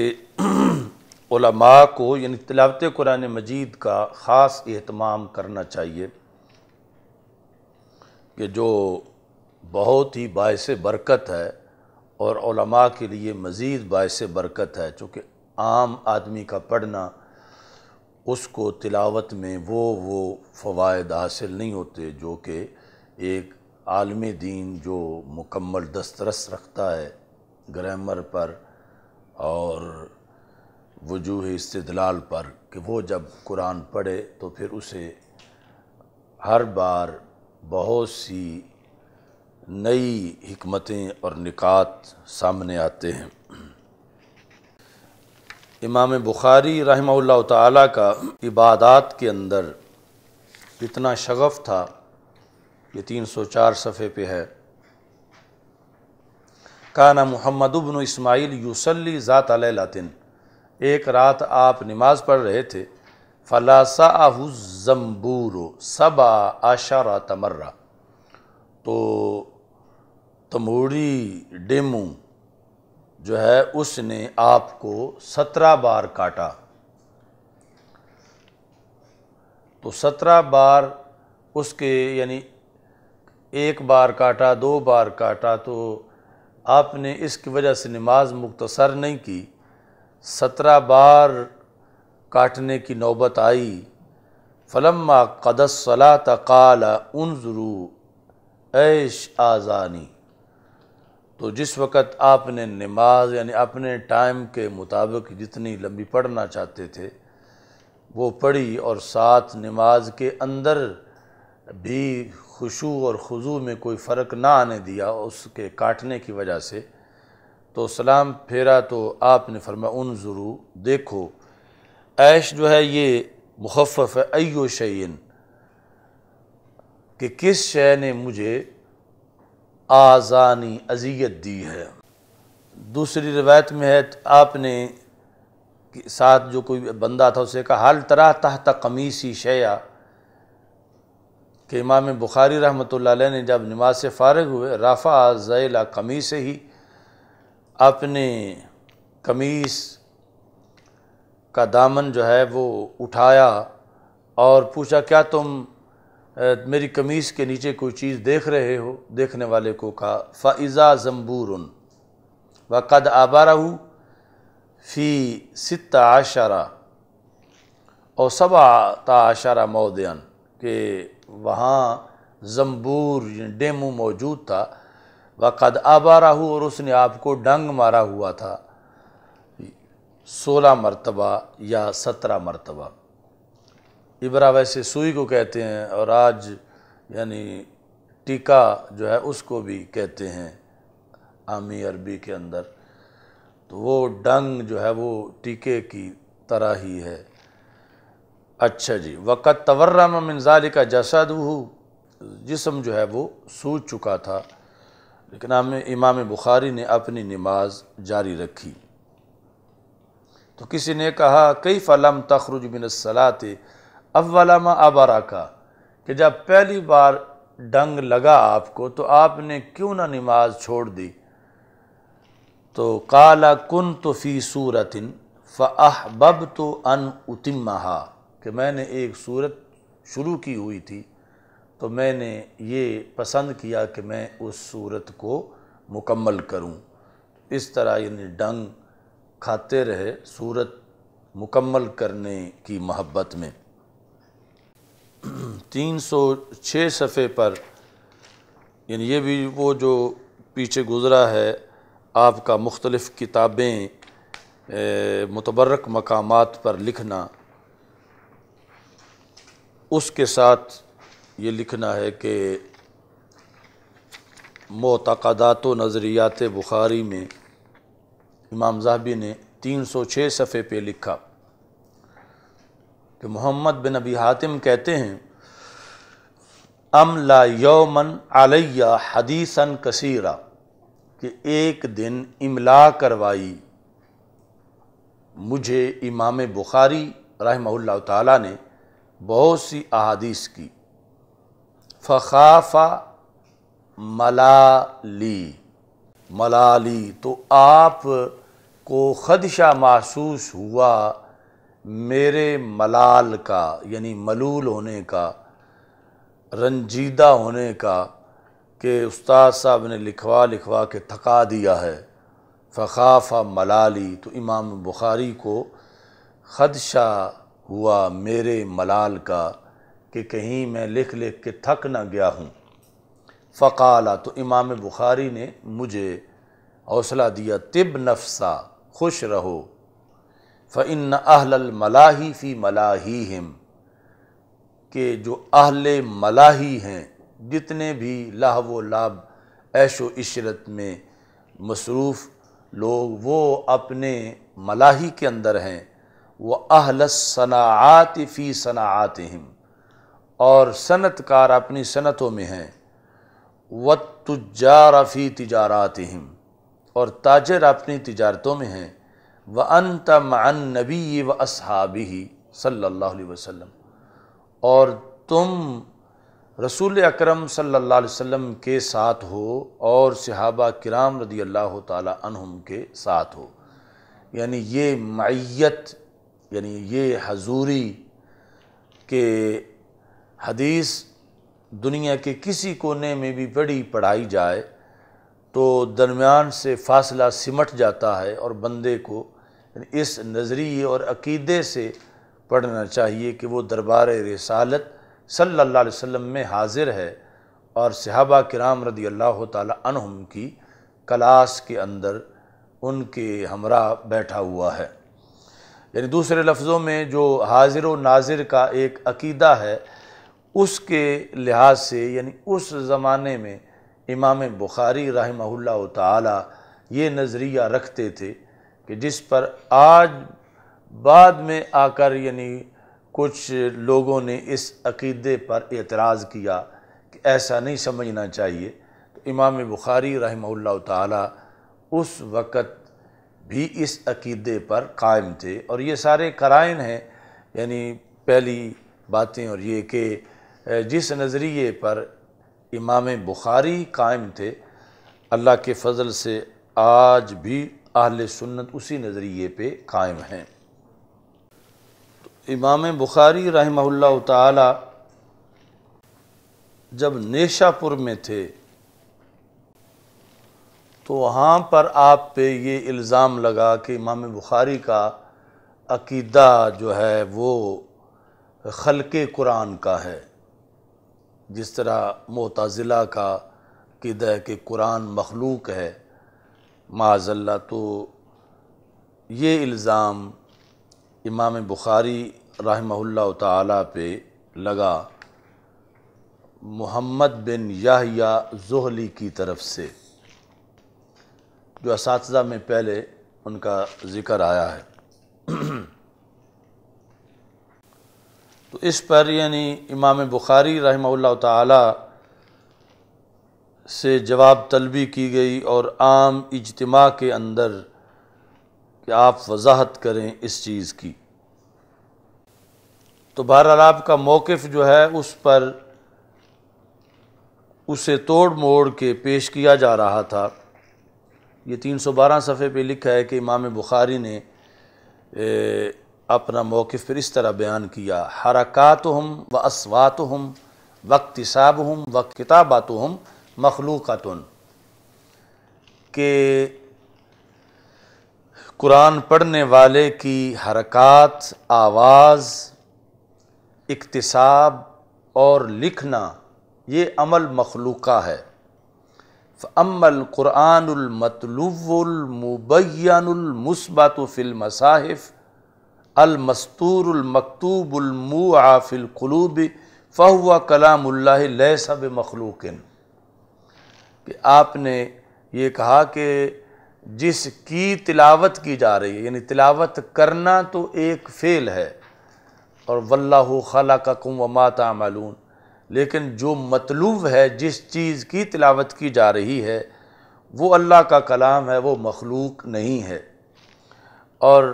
علماء کو یعنی تلاوت قرآن مجید کا خاص اہتمام کرنا چاہیے، کہ جو بہت ہی باعث برکت ہے، اور علماء کے لیے مزید باعث برکت ہے، چونکہ عام آدمی کا پڑھنا اس کو تلاوت میں وہ فوائد حاصل نہیں ہوتے جو کہ ایک عالم دین جو مکمل دسترس رکھتا ہے گرامر پر اور وجوہ استدلال پر، کہ وہ جب قرآن پڑھے تو پھر اسے ہر بار بہت سی نئی حکمتیں اور نکات سامنے آتے ہیں۔ امام بخاری رحمہ اللہ تعالیٰ کا عبادات کے اندر اتنا شغف تھا، یہ 304 صفحے پہ ہے۔ کانا محمد بن اسماعیل یصلی ذات لیلۃ، ایک رات آپ نماز پڑھ رہے تھے، فلاسعہ الزنبور 17 مرہ، تو تموڑی ڈیمو جو ہے اس نے آپ کو 17 بار کاٹا۔ تو 17 بار اس کے یعنی ایک بار کاٹا، 2 بار کاٹا، تو آپ نے اس کی وجہ سے نماز مختصر نہیں کی، 17 بار کاٹنے کی نوبت آئی۔ فلما قضى الصلاة قال انظروا ایش آذانی، تو جس وقت آپ نے نماز یعنی اپنے ٹائم کے مطابق جتنی لمبی پڑھنا چاہتے تھے وہ پڑھی، اور ساتھ نماز کے اندر بھی خشوع اور خضوع میں کوئی فرق نہ آنے دیا اس کے کاٹنے کی وجہ سے، تو سلام پھیرا تو آپ نے فرمایا انظروا، دیکھو۔ عیش جو ہے یہ مخفف ہے ایو شیئن، کہ کس شے نے مجھے آذانی اذیت دی ہے۔ دوسری روایت میں ہے آپ نے ساتھ جو کوئی بندہ تھا اسے کہا حل تری تحت قمیصی شیئا، کہ امام بخاری رحمۃ اللہ علیہ نے جب نماز سے فارغ ہوئے رفع ذیل قمیصہ ہی، اپنے قمیص کا دامن جو ہے وہ اٹھایا اور پوچھا کیا تم میری قمیص کے نیچے کوئی چیز دیکھ رہے ہو؟ دیکھنے والے کو کہا فَإِذَا زَنْبُورٌ وَقَدْ أَبَرَهُ فِي 16 اور 17 موضعاً، کہ وہاں زنبور ڈیمو موجود تھا، وَقَدْ أَبَرَهُ اور اس نے آپ کو ڈنگ مارا ہوا تھا 16 مرتبہ یا 17 مرتبہ۔ ابرہ ویسے سوئی کو کہتے ہیں، اور آج یعنی ٹیکا جو ہے اس کو بھی کہتے ہیں عامی عربی کے اندر، تو وہ ڈنگ جو ہے وہ ٹیکے کی طرح ہی ہے۔ اچھا جی، وَقَدْ تَوَرَّمَ مِنْ ذَلِكَ جَسَدُهُ، جسم جو ہے وہ سوج چکا تھا، لیکن امام بخاری نے اپنی نماز جاری رکھی۔ تو کسی نے کہا کیف لم تخرج من الصلاۃ اول ما ابرک، کہ جب پہلی بار ڈنگ لگا آپ کو تو آپ نے کیوں نہ نماز چھوڑ دی؟ تو قال كنت في سورۃ فاحببت ان اتمها، کہ میں نے ایک سورت شروع کی ہوئی تھی تو میں نے یہ پسند کیا کہ میں اس سورت کو مکمل کروں۔ اس طرح یعنی ڈنگ کھاتے رہے سورت مکمل کرنے کی محبت میں۔ 306 صفحے پر یعنی یہ بھی وہ جو پیچھے گزرا ہے آپ کا مختلف کتابیں متبرک مقامات پر لکھنا، اس کے ساتھ یہ لکھنا ہے کہ معتقدات و نظریات بخاری میں امام ذہبی نے 306 صفحے پہ لکھا کہ محمد بن ابی حاتم کہتے ہیں املا یومن علی حدیثا کثیرا، کہ ایک دن املا کروائی مجھے امام بخاری رحمہ اللہ تعالیٰ نے بہت سی احادیث کی، فخاف ملالی تو آپ کو خدشہ محسوس ہوا میرے ملال کا، یعنی ملول ہونے کا، رنجیدہ ہونے کا، کہ استاد صاحب نے لکھوا کے تھکا دیا ہے۔ فخاف ملالی، تو امام بخاری کو خدشہ ہوا میرے ملال کا کہ کہیں میں لکھ کے تھک نہ گیا ہوں۔ فقالا، تو امام بخاری نے مجھے حوصلہ دیا، طب نفسا، خوش رہو، فإن أهل الملاہی فی ملاہیہم، کہ جو اہل ملاہی ہیں جتنے بھی لہو و لعب عیش و عشرت میں مصروف لوگ وہ اپنے ملاہی کے اندر ہیں، وہ اہل الصناعات فی صناعاتہم، اور صنعت کار اپنی صنعتوں میں ہیں، والتجار فی تجاراتہم، اور تاجر اپنی تجارتوں میں ہیں، وانت مع النبی واصحابہ صلی اللہ علیہ وسلم، اور تم رسول اکرم صلی اللہ علیہ وسلم کے ساتھ ہو اور صحابہ کرام رضی اللہ تعالی عنہم کے ساتھ ہو۔ یعنی یہ معیت، یعنی یہ حضوری کہ حدیث دنیا کے کسی کونے میں بھی پڑھی پڑھائی جائے تو درمیان سے فاصلہ سمٹ جاتا ہے، اور بندے کو اس نظریے اور عقیدے سے پڑھنا چاہیے کہ وہ دربار رسالت صلی اللہ علیہ وسلم میں حاضر ہے اور صحابہ کرام رضی اللہ تعالی عنہم کی کلاس کے اندر ان کے ہمراہ بیٹھا ہوا ہے۔ یعنی دوسرے لفظوں میں جو حاضر و ناظر کا ایک عقیدہ ہے، اس کے لحاظ سے یعنی اس زمانے میں امام بخاری رحمہ اللہ تعالی یہ نظریہ رکھتے تھے کہ جس پر آج بعد میں آ کر یعنی کچھ لوگوں نے اس عقیدے پر اعتراض کیا کہ ایسا نہیں سمجھنا چاہیے، تو امام بخاری رحمہ اللہ تعالی اس وقت بھی اس عقیدے پر قائم تھے، اور یہ سارے قرائن ہیں۔ یعنی پہلی باتیں اور یہ کہ جس نظریے پر امام بخاری قائم تھے، اللہ کے فضل سے آج بھی اہل سنت اسی نظریے پہ قائم ہیں۔ امام بخاری رحمہ اللہ تعالی جب نیشا پور میں تھے تو وہاں پر آپ پہ یہ الزام لگا کہ امام بخاری کا عقیدہ جو ہے وہ خلق قرآن کا ہے، جس طرح معتزلہ کا عقیدہ ہے کہ قرآن مخلوق ہے معاذ اللہ۔ تو یہ الزام امام بخاری رحمہ اللہ تعالی پہ لگا محمد بن یحییٰ زہلی کی طرف سے، جو اساتذہ میں پہلے ان کا ذکر آیا ہے۔ تو اس پر یعنی امام بخاری رحمہ اللہ تعالی سے جواب طلبی کی گئی اور عام اجتماع کے اندر کہ آپ وضاحت کریں اس چیز کی۔ تو بہرحال آپ کا موقف جو ہے اس پر اسے توڑ موڑ کے پیش کیا جا رہا تھا۔ یہ 312 صفحے پہ لکھا ہے کہ امام بخاری نے اپنا موقف پھر اس طرح بیان کیا: حرکاتہم و اصواتہم و اقتصابہم و کتاباتہم مخلوقاتن، کہ قرآن پڑھنے والے کی حرکات، آواز، اقتصاب اور لکھنا یہ عمل مخلوقہ ہے۔ فَأَمَّا الْقُرْآنُ الْمَطْلُوُّ الْمُبَيَّنُ الْمُثْبَتُ فِي الْمَصَاحِفِ الْمَسْطُورُ الْمَكْتُوبُ الْمُوعَى فِي الْقُلُوبِ فَهُوَ كَلَامُ اللَّهِ لَيْسَ بِمَخْلُوقٍ، کہ آپ نے یہ کہا کہ جس کی تلاوت کی جا رہی ہے، یعنی تلاوت کرنا تو ایک فعل ہے، اور وَاللَّهُ خَلَقَكُمْ وَمَا تَعْمَلُونَ، لیکن جو مطلوب ہے، جس چیز کی تلاوت کی جا رہی ہے، وہ اللہ کا کلام ہے، وہ مخلوق نہیں ہے۔ اور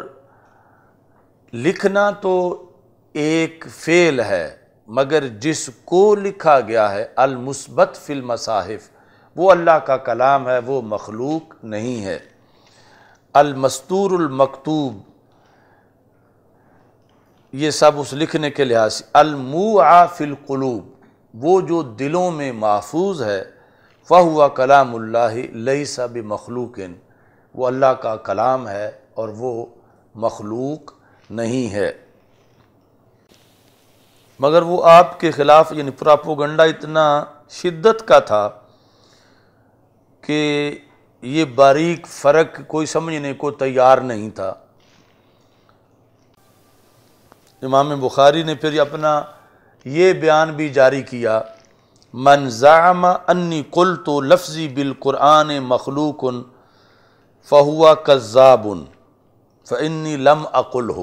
لکھنا تو ایک فعل ہے، مگر جس کو لکھا گیا ہے المثبت فی المصاحف، وہ اللہ کا کلام ہے، وہ مخلوق نہیں ہے۔ المستور المکتوب، یہ سب اس لکھنے کے لحاظ سے۔ الموعى فی القلوب، وہ جو دلوں میں محفوظ ہے، فَهُوَ كَلَامُ اللَّهِ لَيْسَ بِمَخْلُوقٍ، وہ اللہ کا کلام ہے اور وہ مخلوق نہیں ہے۔ مگر وہ آپ کے خلاف یعنی پراپوگنڈا اتنا شدت کا تھا کہ یہ باریک فرق کوئی سمجھنے کو تیار نہیں تھا۔ امام بخاری نے پھر اپنا یہ بیان بھی جاری کیا من زعم انی قلت لفظی بالقرآن مخلوق فہو کذاب فانی لم اقلہ۔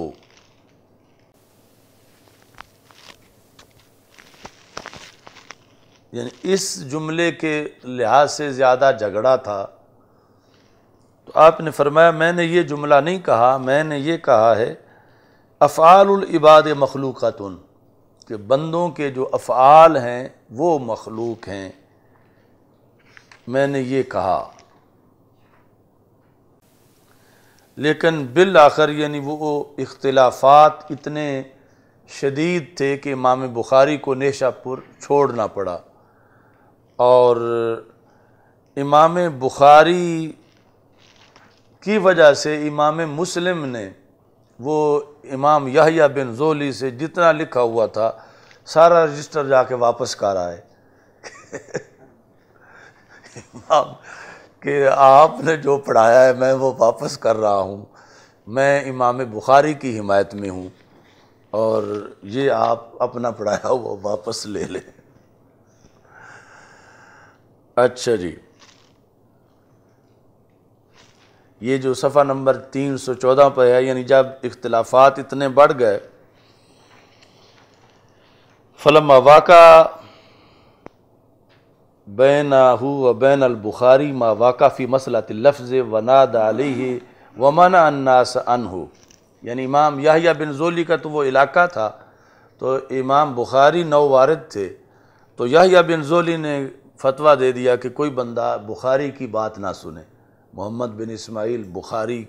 یعنی اس جملے کے لحاظ سے زیادہ جھگڑا تھا، تو آپ نے فرمایا میں نے یہ جملہ نہیں کہا، میں نے یہ کہا ہے افعال العباد مخلوقات، کہ بندوں کے جو افعال ہیں وہ مخلوق ہیں، میں نے یہ کہا۔ لیکن بالآخر یعنی وہ اختلافات اتنے شدید تھے کہ امام بخاری کو نیشہ پور چھوڑنا پڑا، اور امام بخاری کی وجہ سے امام مسلم نے وہ امام یحییٰ بن زولی سے جتنا لکھا ہوا تھا سارا رجسٹر جا کے واپس کر آئے امام کہ آپ نے جو پڑھایا ہے میں وہ واپس کر رہا ہوں، میں امام بخاری کی حمایت میں ہوں، اور یہ آپ اپنا پڑھایا ہوا واپس لے لیں۔ اچھا جی، یہ جو صفحہ نمبر 314 پہ ہے، یعنی جب اختلافات اتنے بڑھ گئے، فلما واقع بینہ و بین البخاری ما واقع فی مسئلۃ اللفظ وناد علیہ ومنع الناس عنہ، یعنی امام یحییٰ بن زولی کا تو وہ علاقہ تھا، تو امام بخاری نووارد تھے، تو یحییٰ بن زولی نے فتویٰ دے دیا کہ کوئی بندہ بخاری کی بات نہ سنے، محمد بن اسماعیل بخاری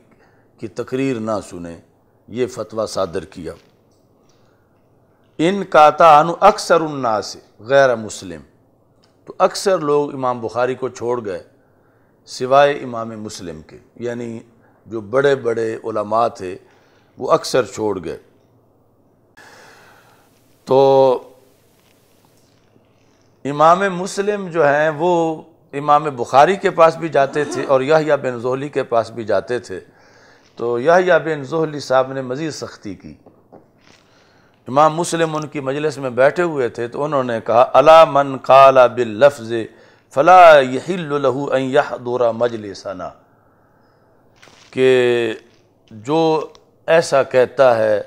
کی تقریر نہ سنے، یہ فتویٰ صادر کیا۔ ان کاتا عنہ اکثر الناس غیر مسلم، تو اکثر لوگ امام بخاری کو چھوڑ گئے سوائے امام مسلم کے، یعنی جو بڑے بڑے علماء تھے وہ اکثر چھوڑ گئے۔ تو امام مسلم جو ہیں وہ امام بخاری کے پاس بھی جاتے تھے اور یحییٰ بن زولی کے پاس بھی جاتے تھے، تو یحییٰ بن زولی صاحب نے مزید سختی کی۔ امام مسلم ان کی مجلس میں بیٹھے ہوئے تھے، تو انہوں نے کہا الا من قال باللفظ فلا یحل له ان یحضر مجلسنا، کہ جو ایسا کہتا ہے،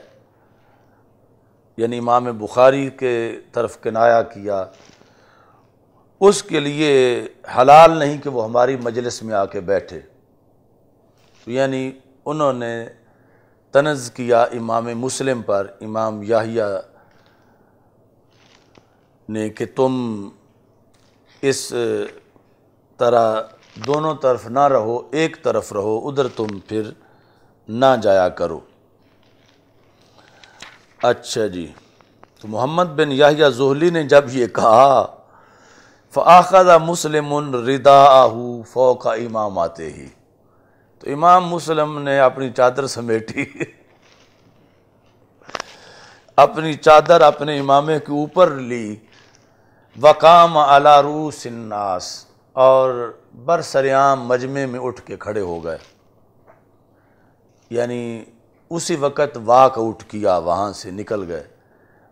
یعنی امام بخاری کے طرف کنایہ کیا، اس کے لیے حلال نہیں کہ وہ ہماری مجلس میں آ کے بیٹھے۔ یعنی انہوں نے طنز کیا امام مسلم پر، امام یحییٰ نے، کہ تم اس طرح دونوں طرف نہ رہو، ایک طرف رہو، ادھر تم پھر نہ جایا کرو۔ اچھا جی، تو محمد بن یحییٰ زہلی نے جب یہ کہا فَأَخَذَ مُسْلِمٌ رِدَاءَهُ فَوْقَ إِمَامَتِهِ، تو امام مسلم نے اپنی چادر سمیٹی، اپنی چادر اپنے امامے کے اوپر لی، وقام علی رؤوس الناس، اور برسریام مجمع میں اٹھ کے کھڑے ہو گئے، یعنی اسی وقت واک اٹھ کیا، وہاں سے نکل گئے۔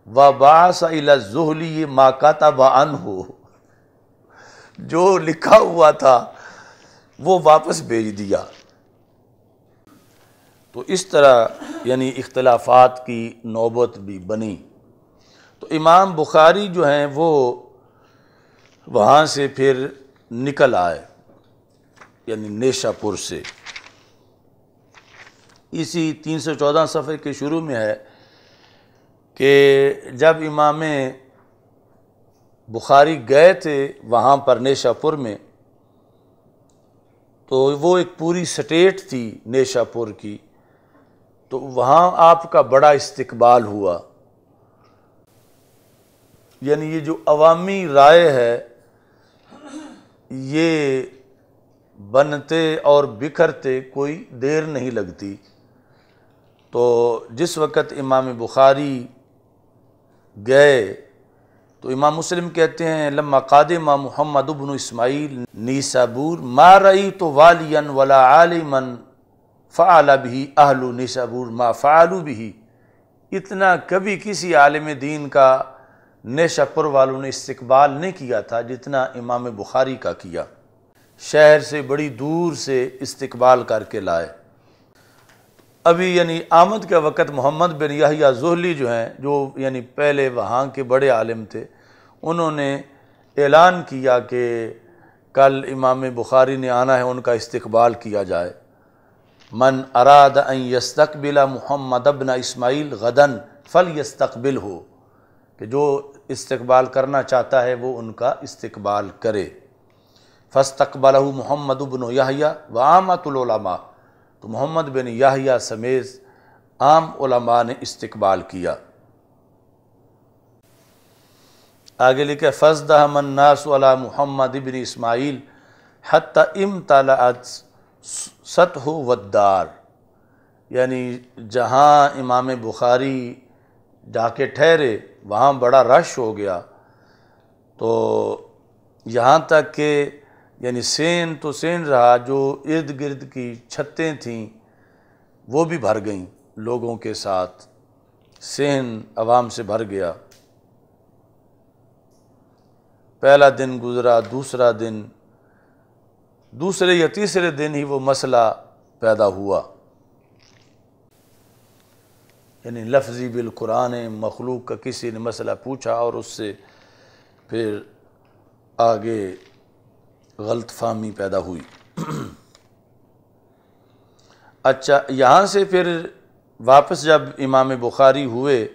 وَبَعَثَ إِلَى الزُّهْلِيِّ مَا كَتَبَ عَنْهُ، جو لکھا ہوا تھا وہ واپس بھیج دیا۔ تو اس طرح یعنی اختلافات کی نوبت بھی بنی۔ تو امام بخاری جو ہیں وہ وہاں سے پھر نکل آئے، یعنی نیشہ پور سے۔ اسی 314 صفحے کے شروع میں ہے کہ جب امام بخاری گئے تھے وہاں پر نیشہ پور میں، تو وہ ایک پوری سٹیٹ تھی نیشہ پور کی، تو وہاں آپ کا بڑا استقبال ہوا۔ یعنی یہ جو عوامی رائے ہے یہ بنتے اور بکھرتے کوئی دیر نہیں لگتی۔ تو جس وقت امام بخاری گئے تو امام مسلم کہتے ہیں لما قادم محمد بن اسماعیل نیسابور ما رأیت والیا ولا عالما فعل به اہل نیسابور ما فعلوا به، اتنا کبھی کسی عالم دین کا نیشاپور والوں نے استقبال نہیں کیا تھا جتنا امام بخاری کا کیا۔ شہر سے بڑی دور سے استقبال کر کے لائے۔ ابھی یعنی آمد کے وقت محمد بن یحییٰ ذہلی جو ہیں، جو یعنی پہلے وہاں کے بڑے عالم تھے، انہوں نے اعلان کیا کہ کل امام بخاری نے آنا ہے، ان کا استقبال کیا جائے۔ من اراد ان یستقبل محمد ابن اسماعیل غدا فلیستقبلہ، کہ جو استقبال کرنا چاہتا ہے وہ ان کا استقبال کرے۔ فاستقبلہ محمد بن یحییٰ وعامۃ العلماء، تو محمد بن یحییٰ سمیت عام علماء نے استقبال کیا۔ آگے لکھے فازدحم الناس علی محمد بن اسماعیل حتی امتلأت سطح والدار، یعنی جہاں امام بخاری جا کے ٹھہرے وہاں بڑا رش ہو گیا، تو یہاں تک کہ یعنی سین تو سین رہا، جو ارد گرد کی چھتیں تھیں وہ بھی بھر گئیں لوگوں کے ساتھ، سین عوام سے بھر گیا۔ پہلا دن گزرا، دوسرا دن، دوسرے یا تیسرے دن ہی وہ مسئلہ پیدا ہوا، یعنی لفظی بالقرآن مخلوق کا کسی نے مسئلہ پوچھا اور اس سے پھر آگے غلط فہمی پیدا ہوئی۔ اچھا، یہاں سے پھر واپس جب امام بخاری ہوئے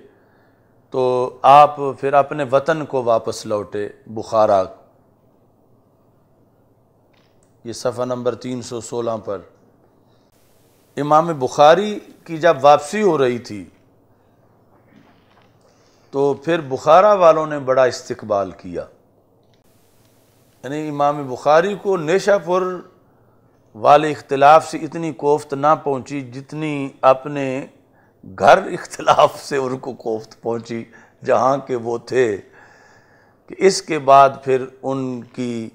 تو آپ پھر اپنے وطن کو واپس لوٹے، بخارا۔ یہ صفحہ نمبر 316 پر امام بخاری کی جب واپسی ہو رہی تھی تو پھر بخارا والوں نے بڑا استقبال کیا، یعنی امام بخاری کو نیشاپور والے اختلاف سے اتنی کوفت نہ پہنچی جتنی اپنے گھر اختلاف سے ان کو کوفت پہنچی جہاں کہ وہ تھے، کہ اس کے بعد پھر ان کی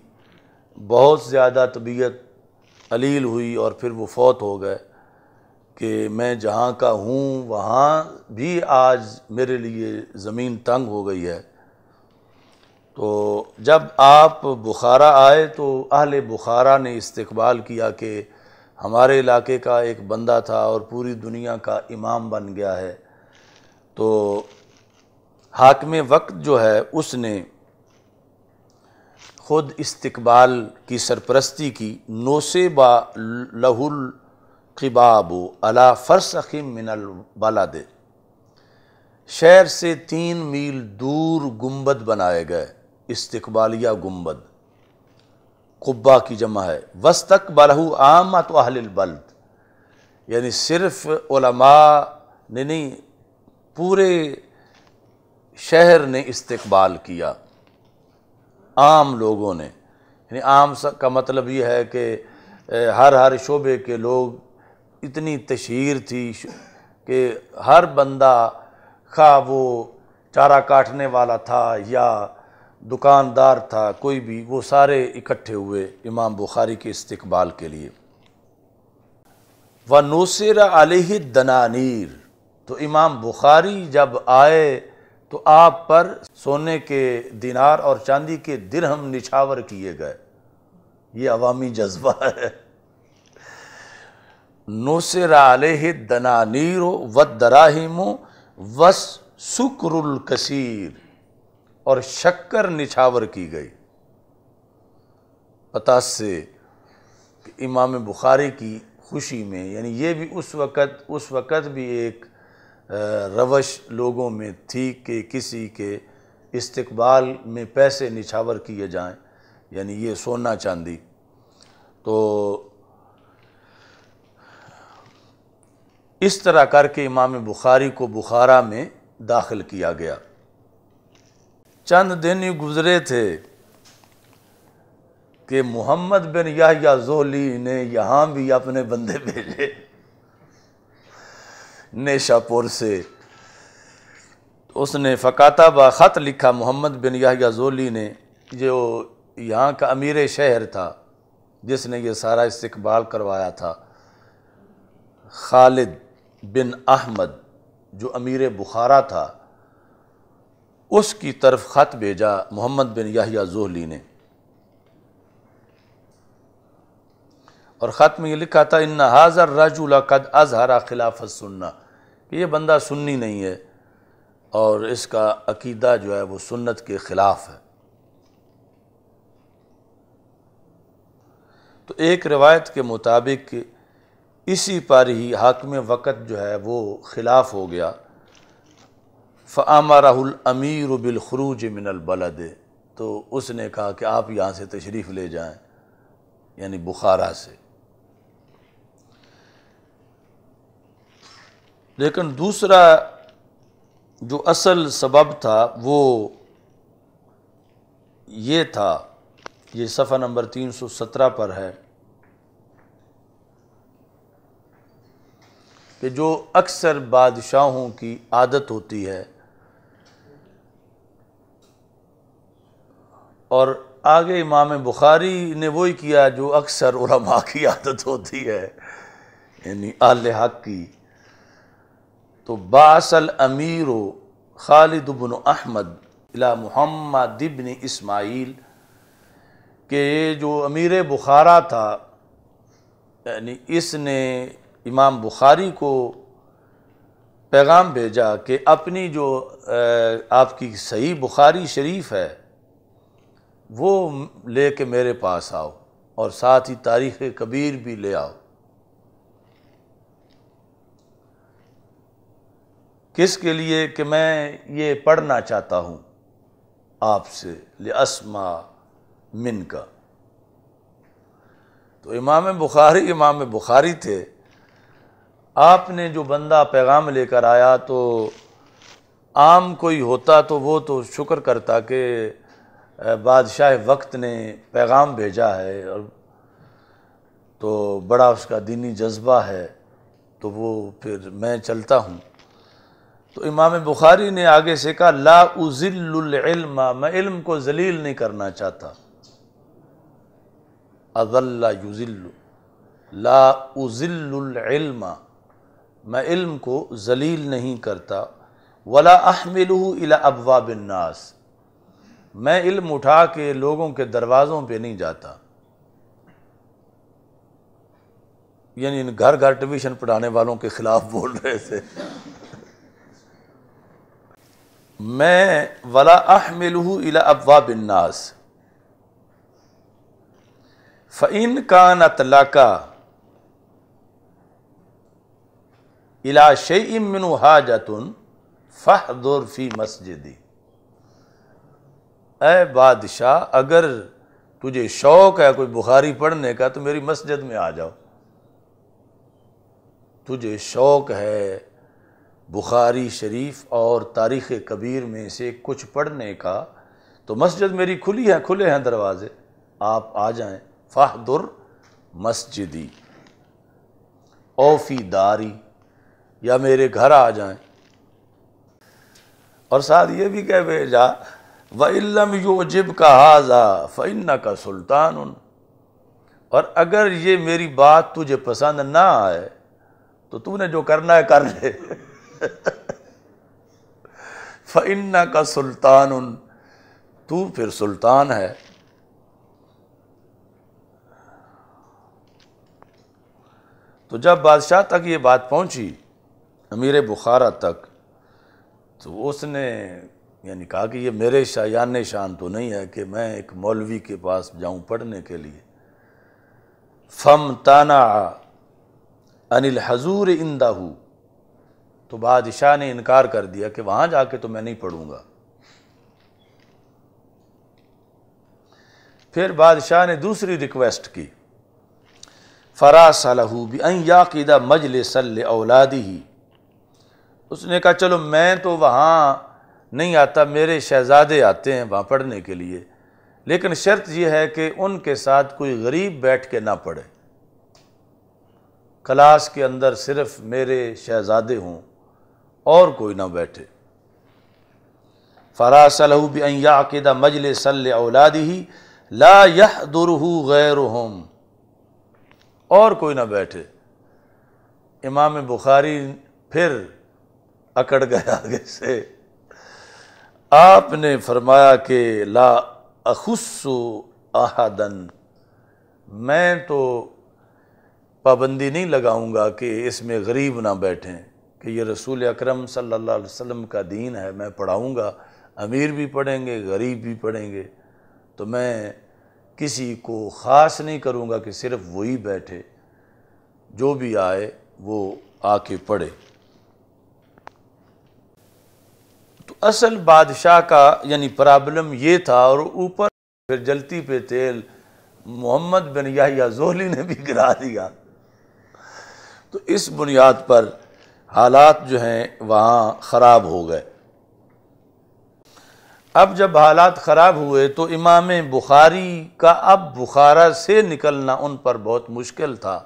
بہت زیادہ طبیعت علیل ہوئی اور پھر وہ فوت ہو گئے، کہ میں جہاں کا ہوں وہاں بھی آج میرے لیے زمین تنگ ہو گئی ہے۔ تو جب آپ بخارا آئے تو اہل بخارا نے استقبال کیا کہ ہمارے علاقے کا ایک بندہ تھا اور پوری دنیا کا امام بن گیا ہے۔ تو حاکم وقت جو ہے اس نے خود استقبال کی سرپرستی کی۔ نوسیبا لہ القباب علی فرسخ من البلد، شہر سے 3 میل دور گنبد بنائے گئے، استقبالیہ گنبد، قبہ کی جمع ہے۔ واستقبلہ عامۃ اہل البلد، یعنی صرف علماء نے نہیں، پورے شہر نے استقبال کیا، عام لوگوں نے، یعنی عام کا مطلب یہ ہے کہ ہر شعبے کے لوگ، اتنی تشہیر تھی کہ ہر بندہ، خواہ وہ چارہ کاٹنے والا تھا یا دکاندار تھا، کوئی بھی، وہ سارے اکٹھے ہوئے امام بخاری کے استقبال کے لیے۔ وَنُصِرَ عَلَيْهِ الدَّنَانِيرُ، تو امام بخاری جب آئے تو آپ پر سونے کے دینار اور چاندی کے درہم نچھاور کیے گئے۔ یہ عوامی جذبہ ہے۔ نُصِرَ عَلَيْهِ الدَّنَانِيرُ وَالدَّرَاهِمُ وَالسُّكْرُ الْكَثِيرُ، اور شکر نچھاور کی گئی۔ پتاس سے کہ امام بخاری کی خوشی میں، یعنی یہ بھی اس وقت بھی ایک روش لوگوں میں تھی کہ کسی کے استقبال میں پیسے نچھاور کیے جائیں، یعنی یہ سونا چاندی۔ تو اس طرح کر کے امام بخاری کو بخارا میں داخل کیا گیا۔ چند دن ہی گزرے تھے کہ محمد بن یحییٰ ذہلی نے یہاں بھی اپنے بندے بھیجے نیشاپور سے۔ اس نے فکاتبہ، خط لکھا محمد بن یحییٰ ذہلی نے، جو یہاں کا امیر شہر تھا جس نے یہ سارا استقبال کروایا تھا، خالد بن احمد جو امیر بخارا تھا، اس کی طرف خط بھیجا محمد بن یحییٰ ذہلی نے، اور خط میں یہ لکھا تھا ان ھذا الرجل قد اظہر خلاف السنہ، کہ یہ بندہ سنی نہیں ہے اور اس کا عقیدہ جو ہے وہ سنت کے خلاف ہے۔ تو ایک روایت کے مطابق اسی پر ہی حاکم وقت جو ہے وہ خلاف ہو گیا، فَأَمَرَهُ الْأَمِيرُ بِالْخُرُوجِ مِنَ الْبَلَدِ، تو اس نے کہا کہ آپ یہاں سے تشریف لے جائیں، یعنی بخارا سے۔ لیکن دوسرا جو اصل سبب تھا وہ یہ تھا، یہ صفحہ نمبر 317 پر ہے، کہ جو اکثر بادشاہوں کی عادت ہوتی ہے، اور آگے امام بخاری نے وہی کیا جو اکثر علماء کی عادت ہوتی ہے، یعنی اہل حق کی۔ تو بعث الامیر خالد بن احمد الی محمد بن اسماعیل، کہ یہ جو امیر بخارا تھا، یعنی اس نے امام بخاری کو پیغام بھیجا کہ اپنی جو آپ کی صحیح بخاری شریف ہے وہ لے کے میرے پاس آؤ، اور ساتھ ہی تاریخ کبیر بھی لے آؤ۔ کس کے لیے؟ کہ میں یہ پڑھنا چاہتا ہوں آپ سے، لِأَسْمَعَ مِنْكَ۔ تو امام بخاری تھے، آپ نے جو بندہ پیغام لے کر آیا تو عام کوئی ہوتا تو وہ تو شکر کرتا کہ بادشاہ وقت نے پیغام بھیجا ہے، اور تو بڑا اس کا دینی جذبہ ہے، تو وہ پھر میں چلتا ہوں۔ تو امام بخاری نے آگے سے کہا لا اذل العلم، میں علم کو ذلیل نہیں کرنا چاہتا، اذل یذل، لا اذل العلم، میں علم کو ذلیل نہیں کرتا، ولا احملہ الی ابواب الناس، میں علم اٹھا کے لوگوں کے دروازوں پہ نہیں جاتا، یعنی گھر گھر ٹیوشن پڑھانے والوں کے خلاف بول رہے تھے۔ میں ولا احملہ الی ابواب الناس فإن كانت لك الى شيء منه حاجة فاحضر في مسجدی، اے بادشاہ اگر تجھے شوق ہے کوئی بخاری پڑھنے کا تو میری مسجد میں آ جاؤ، تجھے شوق ہے بخاری شریف اور تاریخ کبیر میں سے کچھ پڑھنے کا تو مسجد میری کھلی ہے، کھلے ہیں دروازے، آپ آ جائیں۔ فاحضر مسجدی او فی داری، یا میرے گھر آ جائیں۔ اور ساتھ یہ بھی کہہ بھیجا وَإِن لَّمْ يُعْجِبْكَ هَٰذَا فَإِنَّكَ سُلْطَانٌ، اور اگر یہ میری بات تجھے پسند نہ آئے تو تو نے جو کرنا ہے کر لے، فَإِنَّكَ سُلْطَانٌ، تو پھر سلطان ہے۔ تو جب بادشاہ تک یہ بات پہنچی، امیر بخارا تک، تو اس نے یعنی کہا کہ یہ میرے شایان شان تو نہیں ہے کہ میں ایک مولوی کے پاس جاؤں پڑھنے کے لیے۔ فَامْتَنَعَ عَنِ الْحَضُورِ عِنْدَهُ، تو بادشاہ نے انکار کر دیا کہ وہاں جا کے تو میں نہیں پڑھوں گا۔ پھر بادشاہ نے دوسری ریکویسٹ کی، فَرَاسَلَهُ بِأَنْ يَعْقِدَ مَجْلِسًا لِأَوْلَادِهِ، اس نے کہا چلو میں تو وہاں نہیں آتا، میرے شہزادے آتے ہیں وہاں پڑھنے کے لیے، لیکن شرط یہ ہے کہ ان کے ساتھ کوئی غریب بیٹھ کے نہ پڑھے، کلاس کے اندر صرف میرے شہزادے ہوں اور کوئی نہ بیٹھے۔ فَرَاسَلَهُ بِأَنْ يَعْقِدَ مَجْلِسًا لِأَوْلَادِهِ لَا يَحْضُرُهُ غَيْرُهُمْ، اور کوئی نہ بیٹھے۔ امام بخاری پھر اکڑ گئے آگے سے، آپ نے فرمایا کہ لا اخص احدن، میں تو پابندی نہیں لگاؤں گا کہ اس میں غریب نہ بیٹھیں، کہ یہ رسول اکرم صلی اللہ علیہ وسلم کا دین ہے، میں پڑھاؤں گا، امیر بھی پڑھیں گے، غریب بھی پڑھیں گے، تو میں کسی کو خاص نہیں کروں گا کہ صرف وہی بیٹھے، جو بھی آئے وہ آ کے پڑھے۔ تو اصل بادشاہ کا یعنی پرابلم یہ تھا، اور اوپر پھر جلتی پہ تیل محمد بن یحییٰ زہلی نے بھی گرا دیا، تو اس بنیاد پر حالات جو ہیں وہاں خراب ہو گئے۔ اب جب حالات خراب ہوئے تو امام بخاری کا اب بخارا سے نکلنا ان پر بہت مشکل تھا،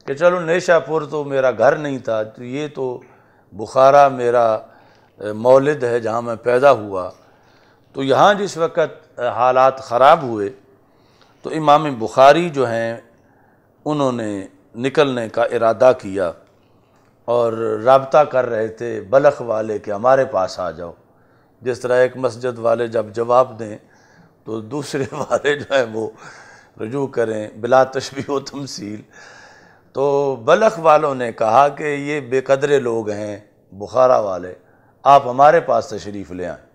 کہ چلو نیشا پور تو میرا گھر نہیں تھا، تو یہ تو بخارا میرا مولد ہے جہاں میں پیدا ہوا، تو یہاں جس وقت حالات خراب ہوئے تو امام بخاری جو ہیں انہوں نے نکلنے کا ارادہ کیا، اور رابطہ کر رہے تھے بلخ والے کہ ہمارے پاس آ جاؤ۔ جس طرح ایک مسجد والے جب جواب دیں تو دوسرے والے جو ہیں وہ رجوع کریں بلا تشبیہ و تمثیل، تو بلخ والوں نے کہا کہ یہ بے قدرے لوگ ہیں بخارا والے، آپ ہمارے پاس تشریف لے آئیں۔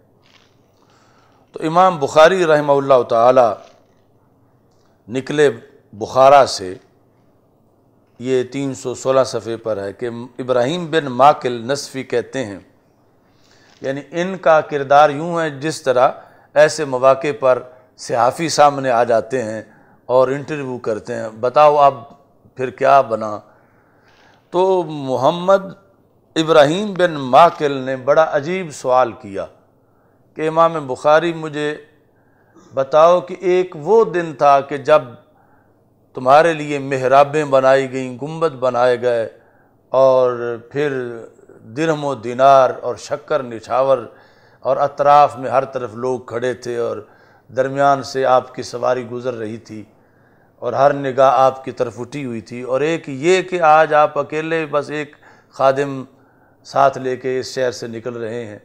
تو امام بخاری رحمہ اللہ تعالی نکلے بخارا سے، یہ 316 صفحے پر ہے کہ ابراہیم بن ماکل نصفی کہتے ہیں، یعنی ان کا کردار یوں ہے جس طرح ایسے مواقع پر صحافی سامنے آ جاتے ہیں اور انٹرویو کرتے ہیں، بتاؤ اب پھر کیا بنا۔ تو محمد ابراہیم بن ماکل نے بڑا عجیب سوال کیا کہ امام بخاری مجھے بتاؤ کہ ایک وہ دن تھا کہ جب تمہارے لیے محرابیں بنائی گئیں، گنبد بنائے گئے، اور پھر درہم و دینار اور شکر نچھاور، اور اطراف میں ہر طرف لوگ کھڑے تھے، اور درمیان سے آپ کی سواری گزر رہی تھی، اور ہر نگاہ آپ کی طرف اٹھی ہوئی تھی، اور ایک یہ کہ آج آپ اکیلے بس ایک خادم ساتھ لے کے اس شہر سے نکل رہے ہیں،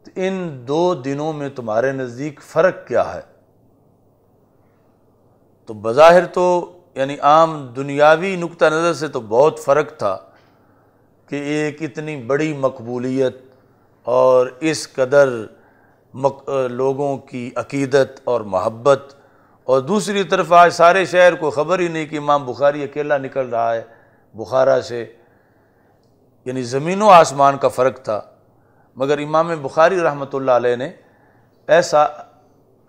تو ان دو دنوں میں تمہارے نزدیک فرق کیا ہے؟ تو بظاہر تو یعنی عام دنیاوی نقطہ نظر سے تو بہت فرق تھا کہ ایک اتنی بڑی مقبولیت اور اس قدر لوگوں کی عقیدت اور محبت، اور دوسری طرف آج سارے شہر کو خبر ہی نہیں کہ امام بخاری اکیلا نکل رہا ہے بخارا سے، یعنی زمین و آسمان کا فرق تھا۔ مگر امام بخاری رحمۃ اللہ علیہ نے ایسا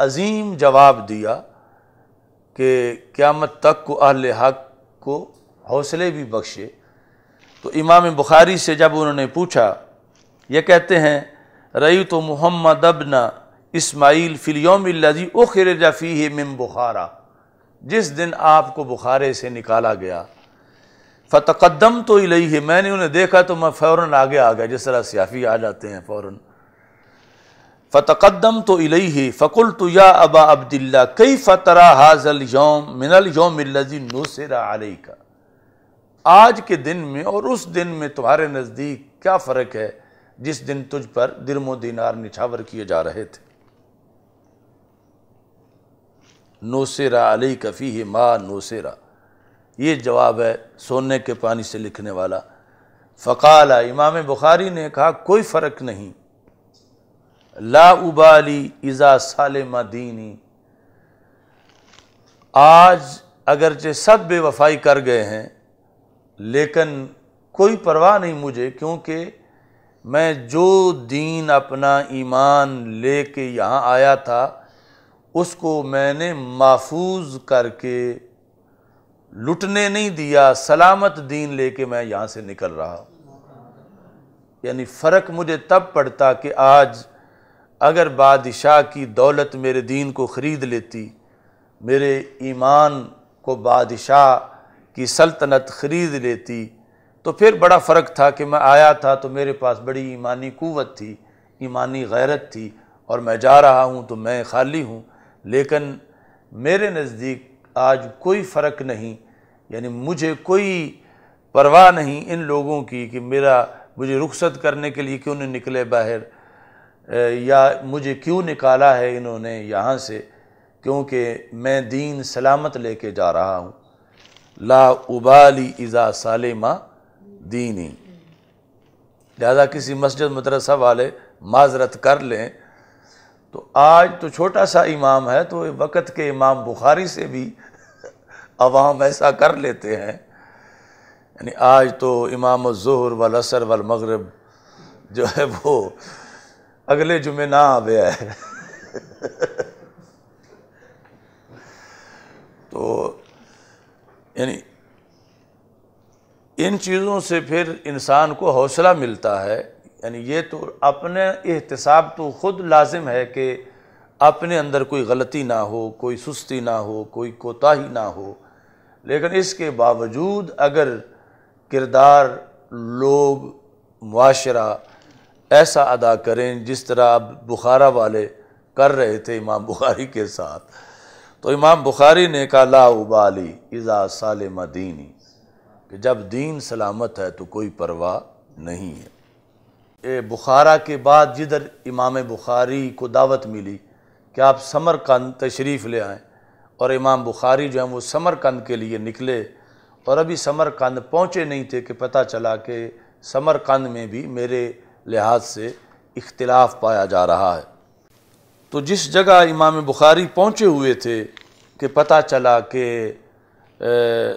عظیم جواب دیا کہ قیامت تک کو اہل حق کو حوصلے بھی بخشے۔ تو امام بخاری سے جب انہوں نے پوچھا، یہ کہتے ہیں رأیت محمد ابن اسماعیل فی الیوم الذی اخرج فیہ من بخارا، جس دن آپ کو بخارے سے نکالا گیا، فتقدمت الیہ، میں نے انہیں دیکھا تو میں فوراً آگے آ گیا، جس طرح صحافی آ جاتے ہیں فوراً۔ فتقدمت الیہ فقلت یا ابا عبد اللہ کیف تری ھذا الیوم من الیوم الذی نصر علیک، آج کے دن میں اور اس دن میں تمہارے نزدیک کیا فرق ہے جس دن تجھ پر درم و دینار نچھاور کیے جا رہے تھے؟ نصر علیک فیہ ما نصر، یہ جواب ہے سونے کے پانی سے لکھنے والا۔ فقال، امام بخاری نے کہا کوئی فرق نہیں، لا ابالی اذا سالم دینی، آج اگرچہ سب بے وفائی کر گئے ہیں لیکن کوئی پرواہ نہیں مجھے، کیونکہ میں جو دین اپنا ایمان لے کے یہاں آیا تھا اس کو میں نے محفوظ کر کے لٹنے نہیں دیا، سلامت دین لے کے میں یہاں سے نکل رہا ہوں۔ یعنی فرق مجھے تب پڑتا کہ آج اگر بادشاہ کی دولت میرے دین کو خرید لیتی، میرے ایمان کو بادشاہ کی سلطنت خرید لیتی، تو پھر بڑا فرق تھا کہ میں آیا تھا تو میرے پاس بڑی ایمانی قوت تھی، ایمانی غیرت تھی، اور میں جا رہا ہوں تو میں خالی ہوں، لیکن میرے نزدیک آج کوئی فرق نہیں، یعنی مجھے کوئی پرواہ نہیں ان لوگوں کی کہ مجھے رخصت کرنے کے لیے کیوں نہیں نکلے باہر، یا مجھے کیوں نکالا ہے انہوں نے یہاں سے، کیونکہ میں دین سلامت لے کے جا رہا ہوں، لا ابالی اذا سالم دینی۔ لہذا کسی مسجد مدرسہ والے معذرت کر لیں، تو آج تو چھوٹا سا امام ہے، تو وقت کے امام بخاری سے بھی عوام ایسا کر لیتے ہیں۔ یعنی آج تو امام الظہر والعصر والمغرب جو ہے وہ اگلے جمعے نہ آوے ہے۔ تو یعنی ان چیزوں سے پھر انسان کو حوصلہ ملتا ہے۔ یعنی یہ تو اپنے احتساب تو خود لازم ہے کہ اپنے اندر کوئی غلطی نہ ہو، کوئی سستی نہ ہو، کوئی کوتاہی نہ ہو، لیکن اس کے باوجود اگر کردار، لوگ، معاشرہ ایسا ادا کریں جس طرح اب بخارا والے کر رہے تھے امام بخاری کے ساتھ، تو امام بخاری نے کہا لا ابالی اذا سالم دینی، کہ جب دین سلامت ہے تو کوئی پرواہ نہیں ہے۔ بخارا کے بعد جدھر امام بخاری کو دعوت ملی کہ آپ سمرقند تشریف لے آئیں، اور امام بخاری جو ہیں وہ سمرقند کے لیے نکلے، اور ابھی سمرقند پہنچے نہیں تھے کہ پتہ چلا کہ سمرقند میں بھی میرے لحاظ سے اختلاف پایا جا رہا ہے۔ تو جس جگہ امام بخاری پہنچے ہوئے تھے کہ پتہ چلا کہ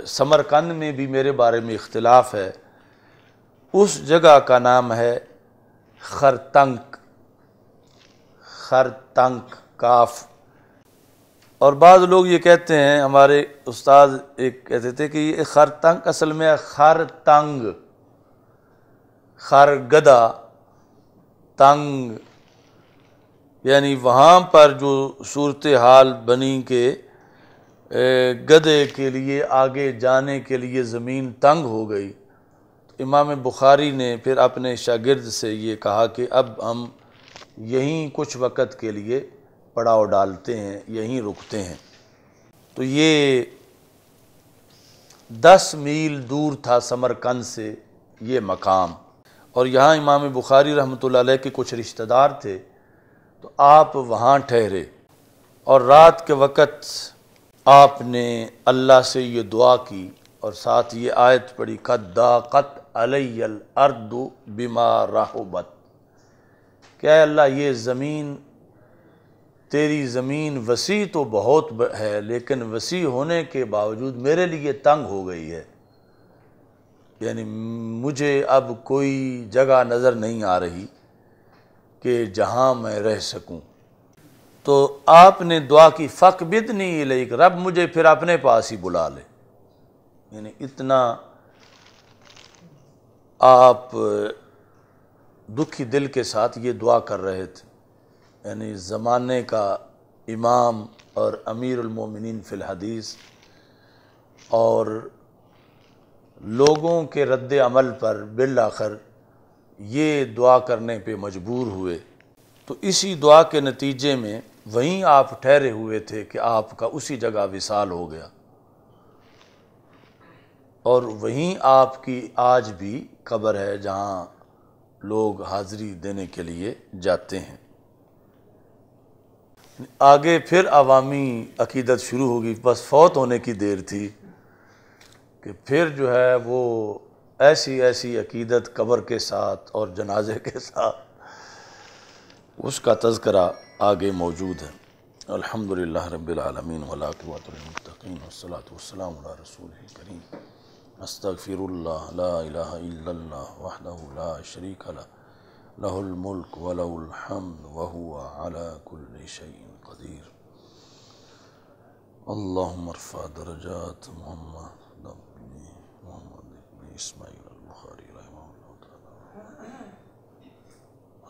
سمرقند میں بھی میرے بارے میں اختلاف ہے، اس جگہ کا نام ہے خرتنک، خرتنک کاف۔ اور بعض لوگ یہ کہتے ہیں، ہمارے استاد ایک کہتے تھے کہ یہ خرتنک اصل میں خرتنگ، خرگدہ، تنگ، یعنی وہاں پر جو صورتحال بنی کہ گدھے کے لیے آگے جانے کے لیے زمین تنگ ہو گئی، تو امام بخاری نے پھر اپنے شاگرد سے یہ کہا کہ اب ہم یہیں کچھ وقت کے لیے پڑاؤ ڈالتے ہیں، یہیں رکتے ہیں۔ تو یہ 10 میل دور تھا سمرقند سے یہ مقام، اور یہاں امام بخاری رحمۃ اللہ علیہ کے کچھ رشتہ دار تھے، تو آپ وہاں ٹھہرے، اور رات کے وقت آپ نے اللہ سے یہ دعا کی اور ساتھ یہ آیت پڑھی قد ضاقت علی الارض بما رحبت، کہ اے اللہ یہ زمین، تیری زمین وسیع تو بہت ہے لیکن وسیع ہونے کے باوجود میرے لیے تنگ ہو گئی ہے، یعنی مجھے اب کوئی جگہ نظر نہیں آ رہی کہ جہاں میں رہ سکوں۔ تو آپ نے دعا کی فَاقْبِضْنِی اِلَیک، رب مجھے پھر اپنے پاس ہی بلا لے۔ یعنی اتنا آپ دکھی دل کے ساتھ یہ دعا کر رہے تھے۔ یعنی زمانے کا امام اور امیر المومنین فی الحدیث، اور لوگوں کے رد عمل پر بالآخر یہ دعا کرنے پہ مجبور ہوئے۔ تو اسی دعا کے نتیجے میں وہیں آپ ٹھہرے ہوئے تھے کہ آپ کا اسی جگہ وصال ہو گیا، اور وہیں آپ کی آج بھی قبر ہے جہاں لوگ حاضری دینے کے لیے جاتے ہیں۔ آگے پھر عوامی عقیدت شروع ہوگی، بس فوت ہونے کی دیر تھی کہ پھر جو ہے وہ ایسی ایسی عقیدت قبر کے ساتھ اور جنازے کے ساتھ، اس کا تذکرہ آگے موجود ہے۔ الحمدللہ رب العالمین والعاقبۃ للمتقین والصلاۃ والسلام علی رسول کریم۔ استغفر اللہ لا الہ الا اللہ وحدہ لا شریک لہ لہ الملک ولہ الحمد وہو علی کل شیء قدیر۔ اللہم ارفع درجات محمد بن اسماعیل البخاری رحمہ اللہ تعالی،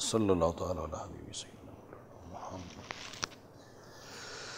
صلی اللہ تعالی علی حبیب سیدنا محمد۔